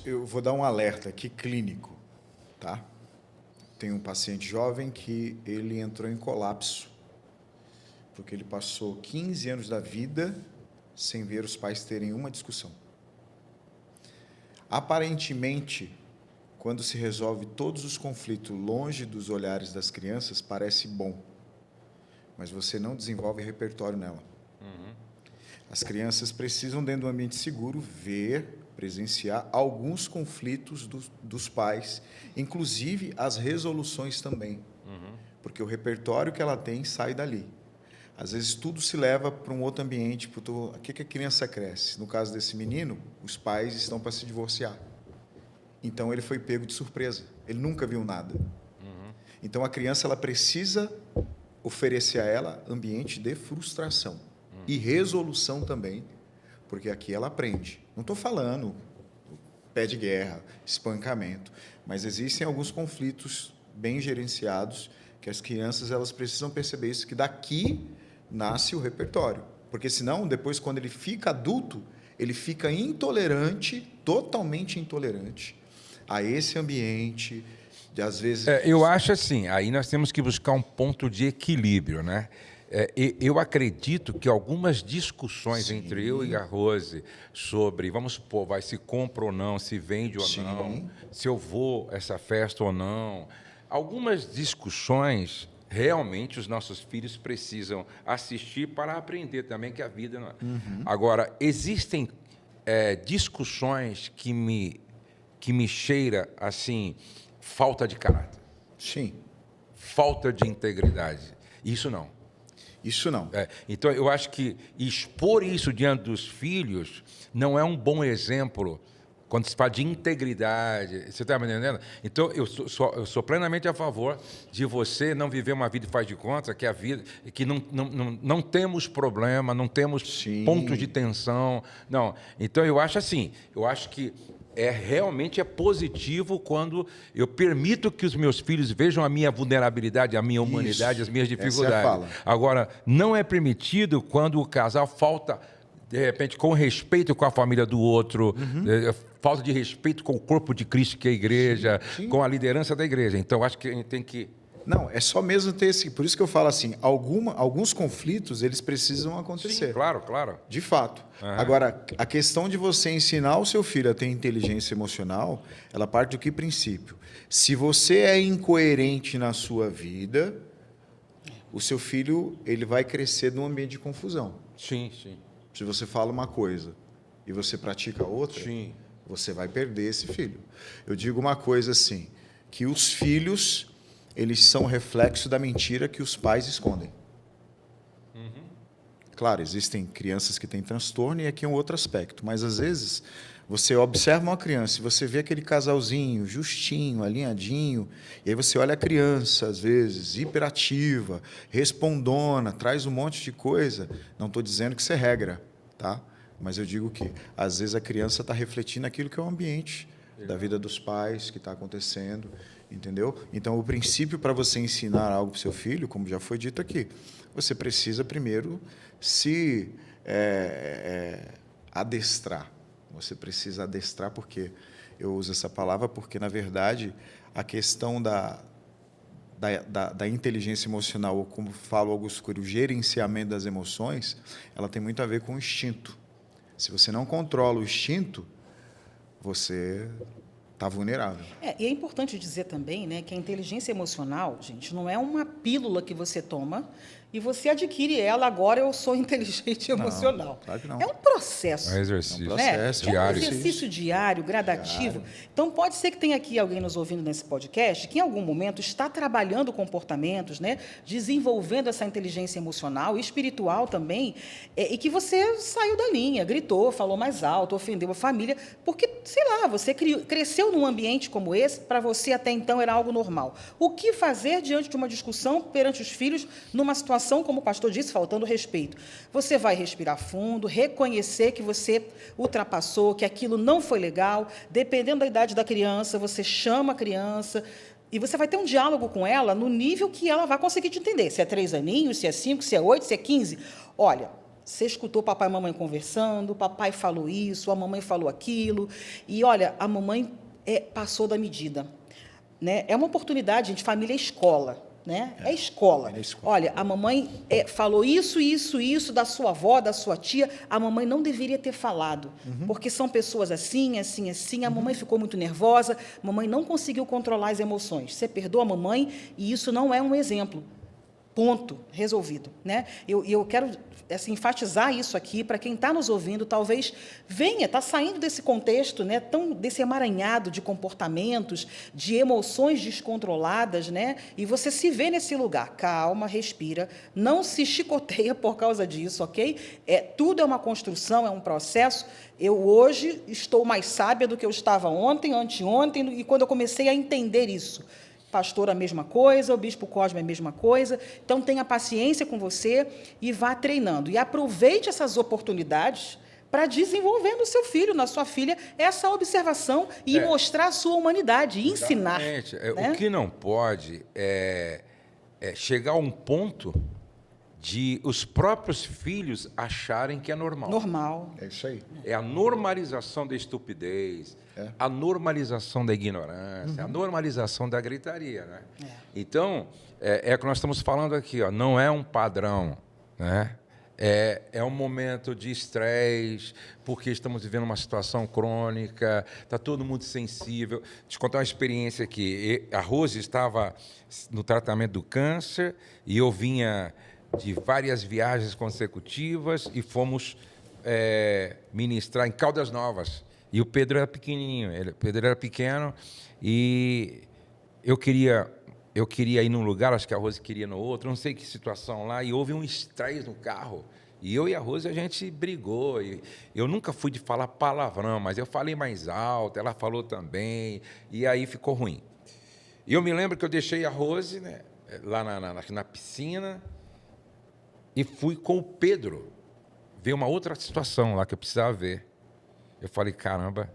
Eu vou dar um alerta aqui clínico, tá? Tem um paciente jovem que ele entrou em colapso, porque ele passou 15 anos da vida sem ver os pais terem uma discussão. Aparentemente, quando se resolve todos os conflitos longe dos olhares das crianças, parece bom, mas você não desenvolve repertório nela. As crianças precisam, dentro de um ambiente seguro, presenciar alguns conflitos dos pais, inclusive as resoluções também, porque o repertório que ela tem sai dali. Às vezes tudo se leva para um outro ambiente, o que a criança cresce? No caso desse menino, os pais estão para se divorciar. Então ele foi pego de surpresa, ele nunca viu nada. Então a criança ela precisa oferecer a ela ambiente de frustração e resolução também, porque aqui ela aprende. Não estou falando pé de guerra, espancamento, mas existem alguns conflitos bem gerenciados que as crianças elas precisam perceber isso, que daqui nasce o repertório. Porque senão, depois, quando ele fica adulto, ele fica intolerante, totalmente intolerante a esse ambiente, de às vezes... Eu acho assim, aí nós temos que buscar um ponto de equilíbrio, né? Eu acredito que algumas discussões entre eu e a Rose sobre, vamos supor, se compra ou não, se vende ou não, se eu vou a essa festa ou não, algumas discussões, realmente, os nossos filhos precisam assistir para aprender também que a vida não é. Agora, existem discussões que me cheira, assim, falta de caráter. Sim. Falta de integridade. Isso não. Isso não. Então, eu acho que expor isso diante dos filhos não é um bom exemplo quando se fala de integridade. Você está me entendendo? Então, eu sou plenamente a favor de você não viver uma vida de faz de conta, que a vida, que não temos problema, não temos pontos de tensão. Não. Então, eu acho assim, eu acho que realmente é positivo quando eu permito que os meus filhos vejam a minha vulnerabilidade, a minha humanidade, as minhas dificuldades. Essa é a fala. Agora, não é permitido quando o casal falta de repente, com respeito com a família do outro, falta de respeito com o corpo de Cristo, que é a igreja, Sim. com a liderança da igreja. Então, acho que a gente tem que... Não, é só mesmo ter esse... Por isso que eu falo assim, alguns conflitos, eles precisam acontecer. Sim, claro, claro. De fato. Agora, a questão de você ensinar o seu filho a ter inteligência emocional, ela parte do que princípio? Se você é incoerente na sua vida, o seu filho ele vai crescer num ambiente de confusão. Sim, sim. Se você fala uma coisa e você pratica outra, Sim. você vai perder esse filho. Eu digo uma coisa assim, que os filhos, eles são reflexo da mentira que os pais escondem. Claro, existem crianças que têm transtorno e aqui é um outro aspecto, mas às vezes você observa uma criança e você vê aquele casalzinho justinho, alinhadinho, e aí você olha a criança, às vezes, hiperativa, respondona, traz um monte de coisa. Não estou dizendo que isso é regra, tá? Mas eu digo que, às vezes, a criança está refletindo aquilo que é o ambiente da vida dos pais, que está acontecendo, entendeu? Então, o princípio para você ensinar algo para o seu filho, como já foi dito aqui, você precisa primeiro se adestrar. Você precisa adestrar, porque eu uso essa palavra, porque, na verdade, a questão da inteligência emocional, ou como fala o Augusto Cury, o gerenciamento das emoções, ela tem muito a ver com o instinto. Se você não controla o instinto, você está vulnerável. E é importante dizer também, né, que a inteligência emocional, gente, não é uma pílula que você toma e você adquire ela, agora eu sou inteligente emocional. Claro que não. É um processo. É um exercício. É um Né? processo, É um diário. exercício diário, gradativo. Então, pode ser que tenha aqui alguém nos ouvindo nesse podcast que, em algum momento, está trabalhando comportamentos, né? Desenvolvendo essa inteligência emocional e espiritual também, e que você saiu da linha, gritou, falou mais alto, ofendeu a família, porque, sei lá, você cresceu num ambiente como esse, para você até então era algo normal. O que fazer diante de uma discussão perante os filhos, numa situação, como o pastor disse, faltando respeito? Você vai respirar fundo, reconhecer que você ultrapassou, que aquilo não foi legal. Dependendo da idade da criança, você chama a criança e você vai ter um diálogo com ela no nível que ela vai conseguir te entender. Se é 3 aninhos, se é 5, se é 8, se é 15. Olha, você escutou papai e mamãe conversando, papai falou isso, a mamãe falou aquilo, e, olha, a mamãe passou da medida. Né? É uma oportunidade, gente, família é escola. Né? É escola. Olha, a mamãe falou isso da sua avó, da sua tia, a mamãe não deveria ter falado, porque são pessoas assim, a mamãe ficou muito nervosa, a mamãe não conseguiu controlar as emoções. Você perdoa a mamãe e isso não é um exemplo. Ponto, resolvido. Né? Eu quero assim, enfatizar isso aqui para quem está nos ouvindo, talvez está saindo desse contexto, né, desse emaranhado de comportamentos, de emoções descontroladas, né, e você se vê nesse lugar. Calma, respira, não se chicoteia por causa disso, ok? Tudo é uma construção, é um processo. Eu hoje estou mais sábia do que eu estava ontem, anteontem, e quando eu comecei a entender isso. Pastor, a mesma coisa, o bispo Cosme, a mesma coisa. Então, tenha paciência com você e vá treinando. E aproveite essas oportunidades para desenvolver no seu filho, na sua filha, essa observação e mostrar a sua humanidade, e ensinar. Exatamente. Né? O que não pode é chegar a um ponto de os próprios filhos acharem que é normal. Normal. É isso aí. É a normalização da estupidez, a normalização da ignorância, a normalização da gritaria. Né? Então, é o que nós estamos falando aqui, ó, não é um padrão. Né? É um momento de estresse, porque estamos vivendo uma situação crônica, está todo mundo sensível. Deixa eu te contar uma experiência aqui. A Rose estava no tratamento do câncer e eu vinha de várias viagens consecutivas e fomos ministrar em Caldas Novas. E o Pedro era pequenininho, Pedro era pequeno e eu queria ir num lugar, acho que a Rose queria no outro, não sei que situação lá, e houve um estresse no carro. E eu e a Rose, a gente brigou. E eu nunca fui de falar palavrão, mas eu falei mais alto, ela falou também, e aí ficou ruim. E eu me lembro que eu deixei a Rose, né, lá na piscina e fui com o Pedro ver uma outra situação lá que eu precisava ver. Eu falei, caramba,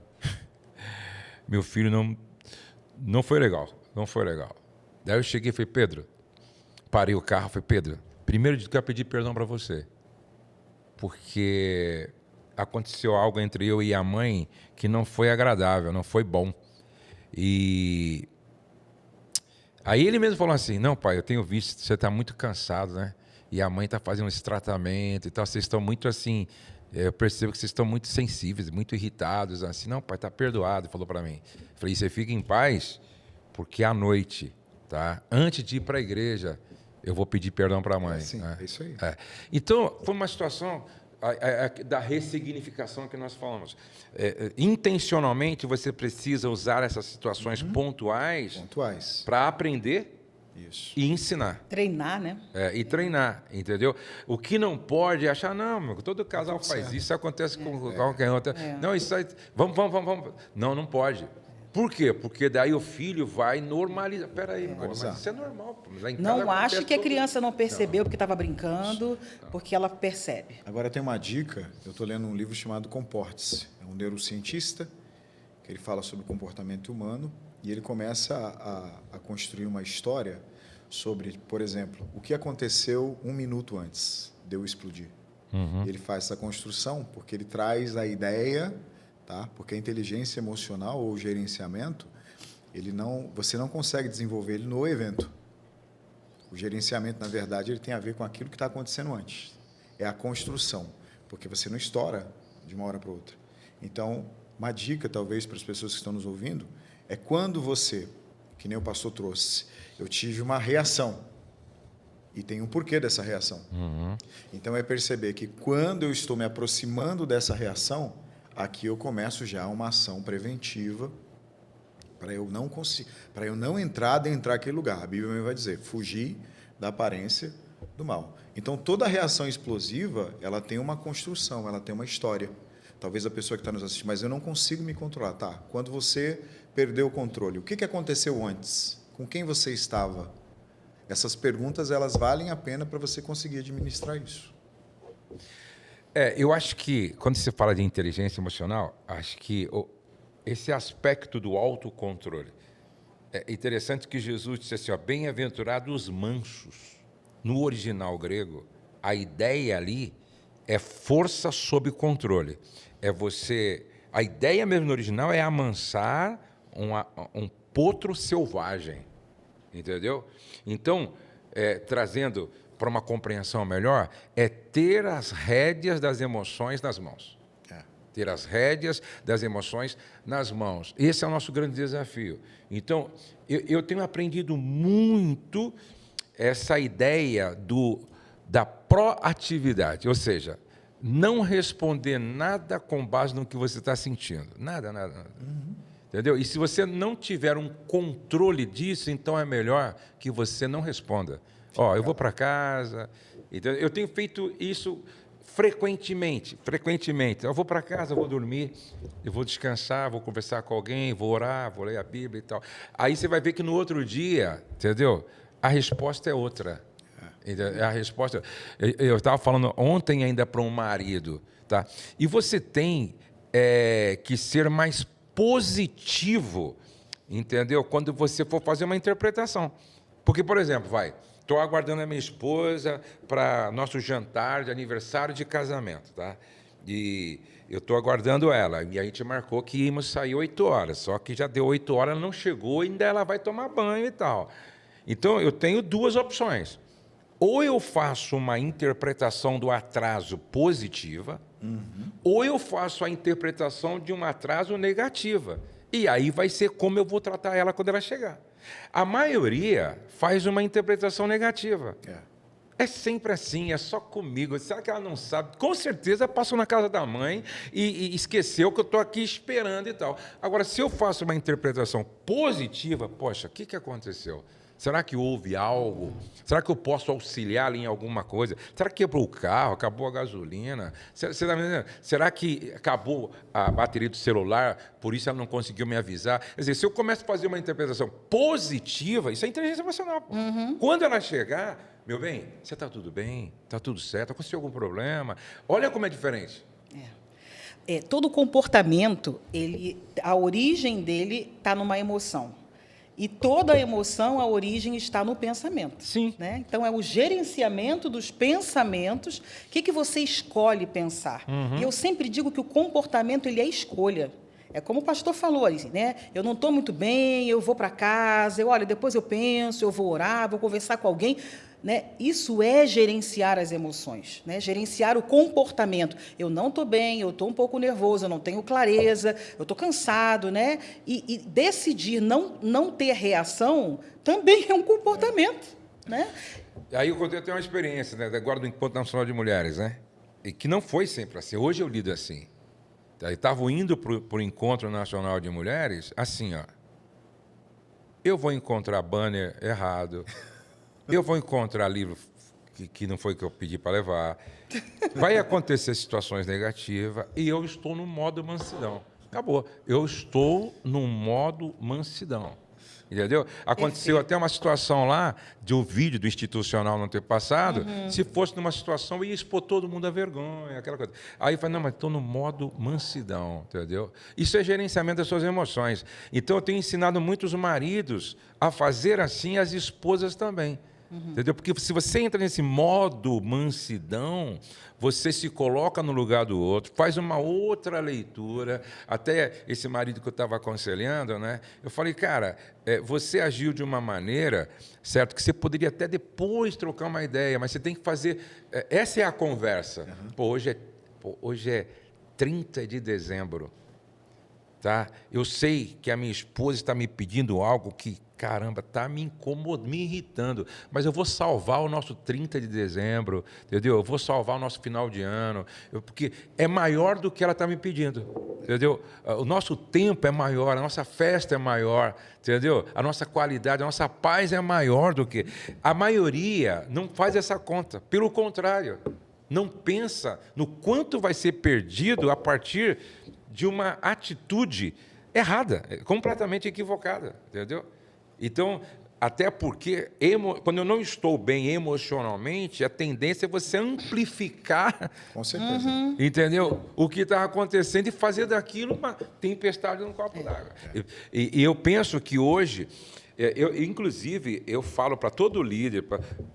meu filho não foi legal, não foi legal. Daí eu cheguei e falei, Pedro, parei o carro, falei, Pedro, primeiro de tudo eu quero pedir perdão para você, porque aconteceu algo entre eu e a mãe que não foi agradável, não foi bom. E aí ele mesmo falou assim, não, pai, eu tenho visto que você está muito cansado, né? E a mãe está fazendo esse tratamento e tal, vocês estão muito assim, eu percebo que vocês estão muito sensíveis, muito irritados, assim, não, pai, está perdoado, falou para mim. Eu falei, você fica em paz, porque à noite, tá? Antes de ir para a igreja, eu vou pedir perdão para a mãe. Sim, né? é isso aí. Então, foi uma situação da ressignificação que nós falamos. Intencionalmente, você precisa usar essas situações pontuais para aprender e ensinar. Treinar, né? E treinar, entendeu? O que não pode é achar, não, meu, todo casal faz isso acontece com qualquer outro. Não, isso aí, vamos. Não, não pode. Por quê? Porque daí o filho vai normalizar. Peraí, mas isso é normal. Lá em Não casa ache que a todo- criança não percebeu porque estava brincando, porque ela percebe. Agora tem uma dica, eu estou lendo um livro chamado Comporte-se. É um neurocientista, que ele fala sobre o comportamento humano, e ele começa a construir uma história sobre, por exemplo, o que aconteceu 1 minuto antes de eu explodir. Ele faz essa construção porque ele traz a ideia, tá? Porque a inteligência emocional ou gerenciamento, você não consegue desenvolver ele no evento. O gerenciamento, na verdade, ele tem a ver com aquilo que está acontecendo antes. É a construção, porque você não estoura de uma hora para outra. Então, uma dica, talvez, para as pessoas que estão nos ouvindo, é quando você, que nem o pastor trouxe, eu tive uma reação, e tem um porquê dessa reação. Então, é perceber que quando eu estou me aproximando dessa reação, aqui eu começo já uma ação preventiva para eu não entrar dentro daquele lugar. A Bíblia vai dizer, fugir da aparência do mal. Então, toda reação explosiva, ela tem uma construção, ela tem uma história. Talvez a pessoa que está nos assistindo, mas eu não consigo me controlar. Tá, quando você perdeu o controle, o que aconteceu antes? Com quem você estava? Essas perguntas, elas valem a pena para você conseguir administrar isso. Eu acho que, quando se fala de inteligência emocional, acho que esse aspecto do autocontrole. É interessante que Jesus disse assim, bem-aventurados os mansos. No original grego, a ideia ali é força sob controle. A ideia mesmo no original é amansar um potro selvagem. Entendeu? Então, trazendo para uma compreensão melhor, é ter as rédeas das emoções nas mãos. Ter as rédeas das emoções nas mãos. Esse é o nosso grande desafio. Então, eu tenho aprendido muito essa ideia da proatividade, ou seja, não responder nada com base no que você está sentindo. Nada. Entendeu? E se você não tiver um controle disso, então é melhor que você não responda. Eu vou para casa. Entendeu? Eu tenho feito isso frequentemente. Eu vou para casa, vou dormir, eu vou descansar, vou conversar com alguém, vou orar, vou ler a Bíblia e tal. Aí você vai ver que no outro dia, entendeu? A resposta é outra. A resposta. Eu estava falando ontem ainda para um marido, tá? E você tem que ser mais positivo, entendeu? Quando você for fazer uma interpretação. Porque, por exemplo, estou aguardando a minha esposa para nosso jantar de aniversário de casamento, tá? E eu estou aguardando ela. E a gente marcou que íamos sair 8 horas. Só que já deu 8 horas, ela não chegou, ainda ela vai tomar banho e tal. Então, eu tenho 2 opções. Ou eu faço uma interpretação do atraso positiva, ou eu faço a interpretação de um atraso negativa. E aí vai ser como eu vou tratar ela quando ela chegar. A maioria faz uma interpretação negativa. É sempre assim, é só comigo. Será que ela não sabe? Com certeza passou na casa da mãe e esqueceu que eu estou aqui esperando e tal. Agora, se eu faço uma interpretação positiva, poxa, o que aconteceu? Será que houve algo? Será que eu posso auxiliar em alguma coisa? Será que quebrou o carro? Acabou a gasolina? Será que acabou a bateria do celular? Por isso ela não conseguiu me avisar? Quer dizer, se eu começo a fazer uma interpretação positiva, isso é inteligência emocional. Pô. Quando ela chegar, meu bem, você está tudo bem? Está tudo certo? Aconteceu algum problema? Olha como é diferente. Todo comportamento, a origem dele está numa emoção. E toda emoção, a origem está no pensamento. Sim. Né? Então, é o gerenciamento dos pensamentos. O que você escolhe pensar? E eu sempre digo que o comportamento ele é escolha. É como o pastor falou, né? Eu não estou muito bem, eu vou para casa, olha, depois eu penso, eu vou orar, vou conversar com alguém. Né? Isso é gerenciar as emoções, né? Gerenciar o comportamento. Eu não estou bem, eu estou um pouco nervoso, eu não tenho clareza, eu estou cansado. Né? E decidir não ter reação também é um comportamento. Né? Aí eu contei até uma experiência, né, agora do Encontro Nacional de Mulheres, né? E que não foi sempre assim. Hoje eu lido assim. Estavam indo para o Encontro Nacional de Mulheres, assim, ó. Eu vou encontrar banner errado. Eu vou encontrar livro que não foi o que eu pedi para levar. Vai acontecer situações negativas e eu estou no modo mansidão. Acabou. Eu estou no modo mansidão. Entendeu? Aconteceu até uma situação lá, de um vídeo do institucional não ter passado. Se fosse numa situação, eu ia expor todo mundo à vergonha, aquela coisa. Aí eu falei, não, mas estou no modo mansidão, entendeu? Isso é gerenciamento das suas emoções. Então, eu tenho ensinado muitos maridos a fazer assim, as esposas também. Entendeu? Porque se você entra nesse modo mansidão, você se coloca no lugar do outro, faz uma outra leitura. Até esse marido que eu estava aconselhando, né? Eu falei, cara, você agiu de uma maneira, certo, que você poderia até depois trocar uma ideia, mas você tem que fazer... essa é a conversa. Pô, hoje é 30 de dezembro. Tá? Eu sei que a minha esposa está me pedindo algo que, caramba, está me incomodando, me irritando, mas eu vou salvar o nosso 30 de dezembro, entendeu? Eu vou salvar o nosso final de ano, porque é maior do que ela está me pedindo, entendeu? O nosso tempo é maior, a nossa festa é maior, entendeu? A nossa qualidade, a nossa paz é maior do que... A maioria não faz essa conta, pelo contrário, não pensa no quanto vai ser perdido a partir de uma atitude errada, completamente equivocada, entendeu? Então, até porque, quando eu não estou bem emocionalmente, a tendência é você amplificar, com certeza, entendeu? O que está acontecendo e fazer daquilo uma tempestade num copo d'água. E eu penso que hoje, inclusive, eu falo para todo líder,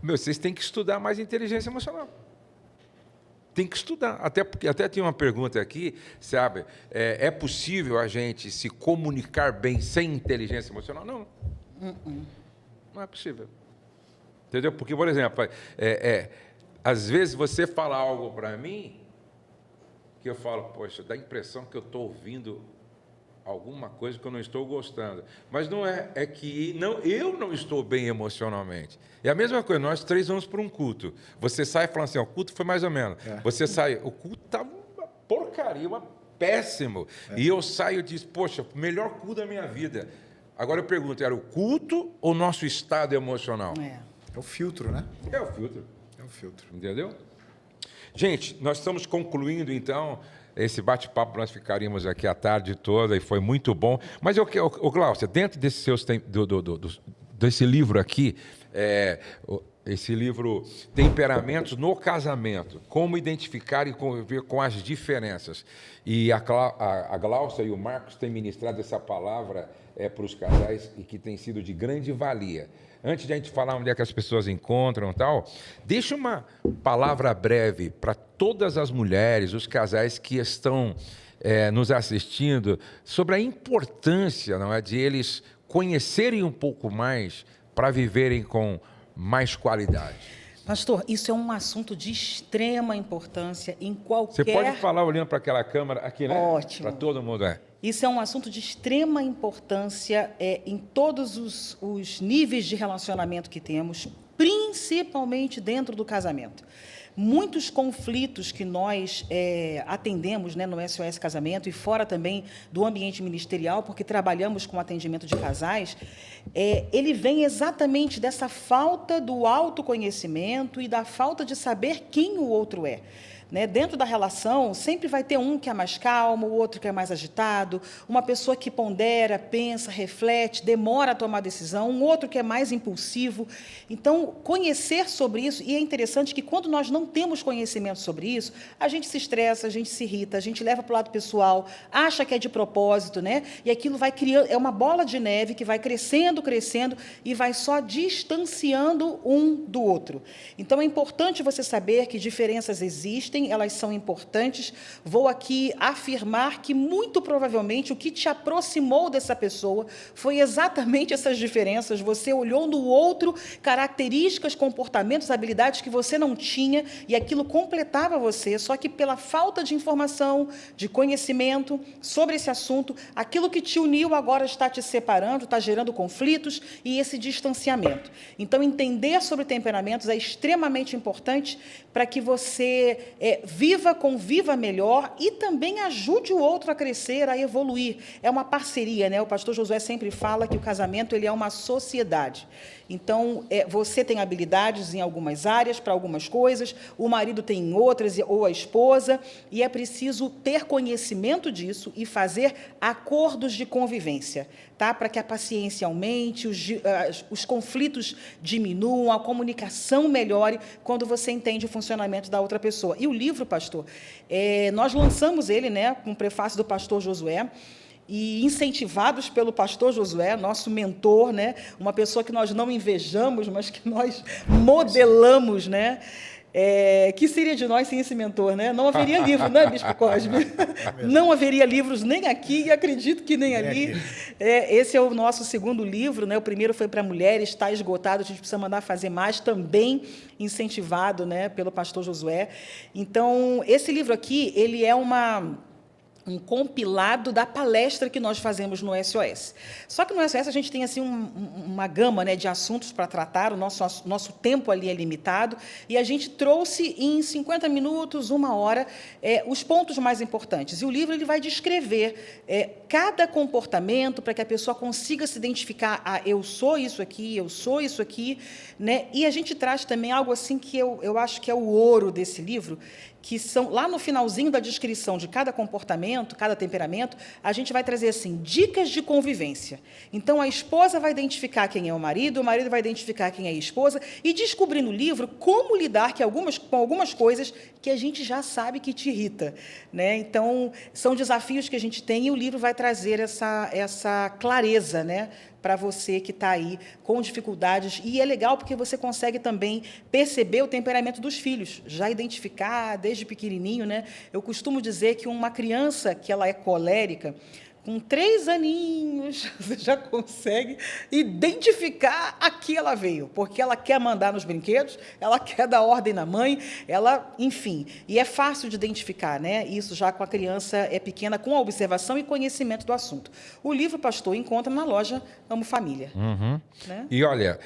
vocês têm que estudar mais inteligência emocional. Tem que estudar. Até tinha uma pergunta aqui, sabe? É possível a gente se comunicar bem sem inteligência emocional? Não. Não é possível. Entendeu? Porque, por exemplo, às vezes você fala algo para mim que eu falo, poxa, dá a impressão que eu estou ouvindo alguma coisa que eu não estou gostando. Mas não é que eu não estou bem emocionalmente. É a mesma coisa, nós três vamos para um culto. Você sai falando assim, o culto foi mais ou menos. Você sai, o culto estava uma porcaria, péssimo. E eu saio e digo, poxa, melhor culto da minha vida. Agora eu pergunto, era o culto ou o nosso estado emocional? É o filtro, né? É o filtro. É o filtro. Entendeu? Gente, nós estamos concluindo, então, esse bate-papo. Nós ficaríamos aqui a tarde toda e foi muito bom. Mas, Glaucia, dentro desse, desse livro aqui, esse livro Temperamentos no Casamento, como identificar e conviver com as diferenças. E a Glaucia e o Marcos têm ministrado essa palavra para os casais e que tem sido de grande valia. Antes de a gente falar onde é que as pessoas encontram e tal, deixa uma palavra breve para todas as mulheres, os casais que estão nos assistindo, sobre a importância, não é, de eles conhecerem um pouco mais para viverem com mais qualidade. Pastor, isso é um assunto de extrema importância em qualquer... Você pode falar olhando para aquela câmera aqui, né? Ótimo. Para todo mundo, Isso é um assunto de extrema importância em todos os níveis de relacionamento que temos, principalmente dentro do casamento. Muitos conflitos que nós atendemos, né, no SOS Casamento e fora também do ambiente ministerial, porque trabalhamos com atendimento de casais, ele vem exatamente dessa falta do autoconhecimento e da falta de saber quem o outro é. né? Dentro da relação, sempre vai ter um que é mais calmo, o outro que é mais agitado, uma pessoa que pondera, pensa, reflete, demora a tomar decisão, um outro que é mais impulsivo. Então, conhecer sobre isso, e é interessante que quando nós não temos conhecimento sobre isso, a gente se estressa, a gente se irrita, a gente leva para o lado pessoal, acha que é de propósito, né? E aquilo vai criando, é uma bola de neve que vai crescendo, crescendo e vai só distanciando um do outro. Então, é importante você saber que diferenças existem, elas são importantes. Vou aqui afirmar que, muito provavelmente, o que te aproximou dessa pessoa foi exatamente essas diferenças. Você olhou no outro características, comportamentos, habilidades que você não tinha e aquilo completava você, só que pela falta de informação, de conhecimento sobre esse assunto, aquilo que te uniu agora está te separando, está gerando conflitos e esse distanciamento. Então, entender sobre temperamentos é extremamente importante para que você conviva melhor e também ajude o outro a crescer, a evoluir. É uma parceria, né? O pastor Josué sempre fala que o casamento ele é uma sociedade. Então, você tem habilidades em algumas áreas, para algumas coisas, o marido tem em outras, ou a esposa, e é preciso ter conhecimento disso e fazer acordos de convivência, tá? Para que a paciência aumente, os conflitos diminuam, a comunicação melhore, quando você entende o funcionamento da outra pessoa. E o livro, pastor, nós lançamos ele, né, com o prefácio do pastor Josué, e incentivados pelo pastor Josué, nosso mentor, né? Uma pessoa que nós não invejamos, mas que nós modelamos, né? Que seria de nós sem esse mentor, né? Não haveria livro, né, Bispo Cosme? Não haveria livros nem aqui e acredito que nem ali. Esse é o nosso segundo livro, né? O primeiro foi para mulheres, está esgotado, a gente precisa mandar fazer mais, também incentivado, né, pelo pastor Josué. Então, esse livro aqui, ele é um compilado da palestra que nós fazemos no SOS. Só que no SOS a gente tem assim uma gama, né, de assuntos para tratar, o nosso tempo ali é limitado, e a gente trouxe em 50 minutos, 1 hora, os pontos mais importantes. E o livro ele vai descrever cada comportamento para que a pessoa consiga se identificar, eu sou isso aqui, né? E a gente traz também algo assim que eu acho que é o ouro desse livro, que são, lá no finalzinho da descrição de cada comportamento, cada temperamento, a gente vai trazer assim, dicas de convivência. Então, a esposa vai identificar quem é o marido vai identificar quem é a esposa, e descobrir no livro como lidar com algumas coisas que a gente já sabe que te irrita, né? Então, são desafios que a gente tem, e o livro vai trazer essa clareza, né, para você que está aí com dificuldades. E é legal porque você consegue também perceber o temperamento dos filhos, já identificar desde pequenininho, né? Eu costumo dizer que uma criança que ela é colérica, com 3 aninhos, você já consegue identificar a que ela veio, porque ela quer mandar nos brinquedos, ela quer dar ordem na mãe, enfim. E é fácil de identificar, né? Isso já com a criança pequena, com a observação e conhecimento do assunto. O livro, pastor, encontra na loja Amo Família. Uhum. Né? E olha,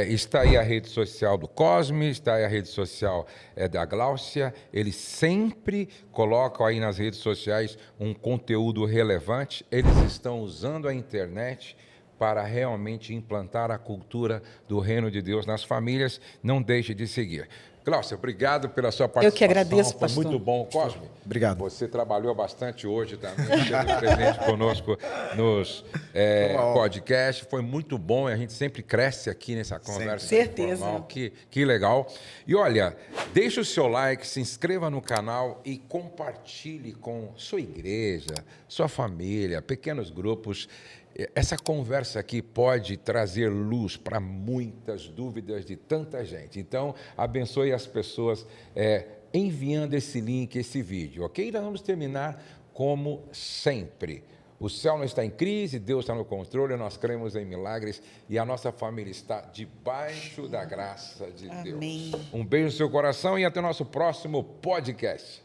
está aí a rede social do Cosme, está aí a rede social da Gláucia, eles sempre colocam aí nas redes sociais um conteúdo relevante. Eles estão usando a internet para realmente implantar a cultura do reino de Deus nas famílias. Não deixe de seguir. Gláucia, obrigado pela sua participação. Eu que agradeço, pastor. Foi muito bom, Cosme. Obrigado. Você trabalhou bastante hoje também, esteve presente conosco nos podcasts. Foi muito bom e a gente sempre cresce aqui nessa conversa. Certeza. Informal. Que legal. E olha, deixe o seu like, se inscreva no canal e compartilhe com sua igreja, sua família, pequenos grupos. Essa conversa aqui pode trazer luz para muitas dúvidas de tanta gente. Então, abençoe as pessoas enviando esse link, esse vídeo, ok? Então, vamos terminar como sempre. O céu não está em crise, Deus está no controle, nós cremos em milagres e a nossa família está debaixo da graça de Deus. Amém. Um beijo no seu coração e até o nosso próximo podcast.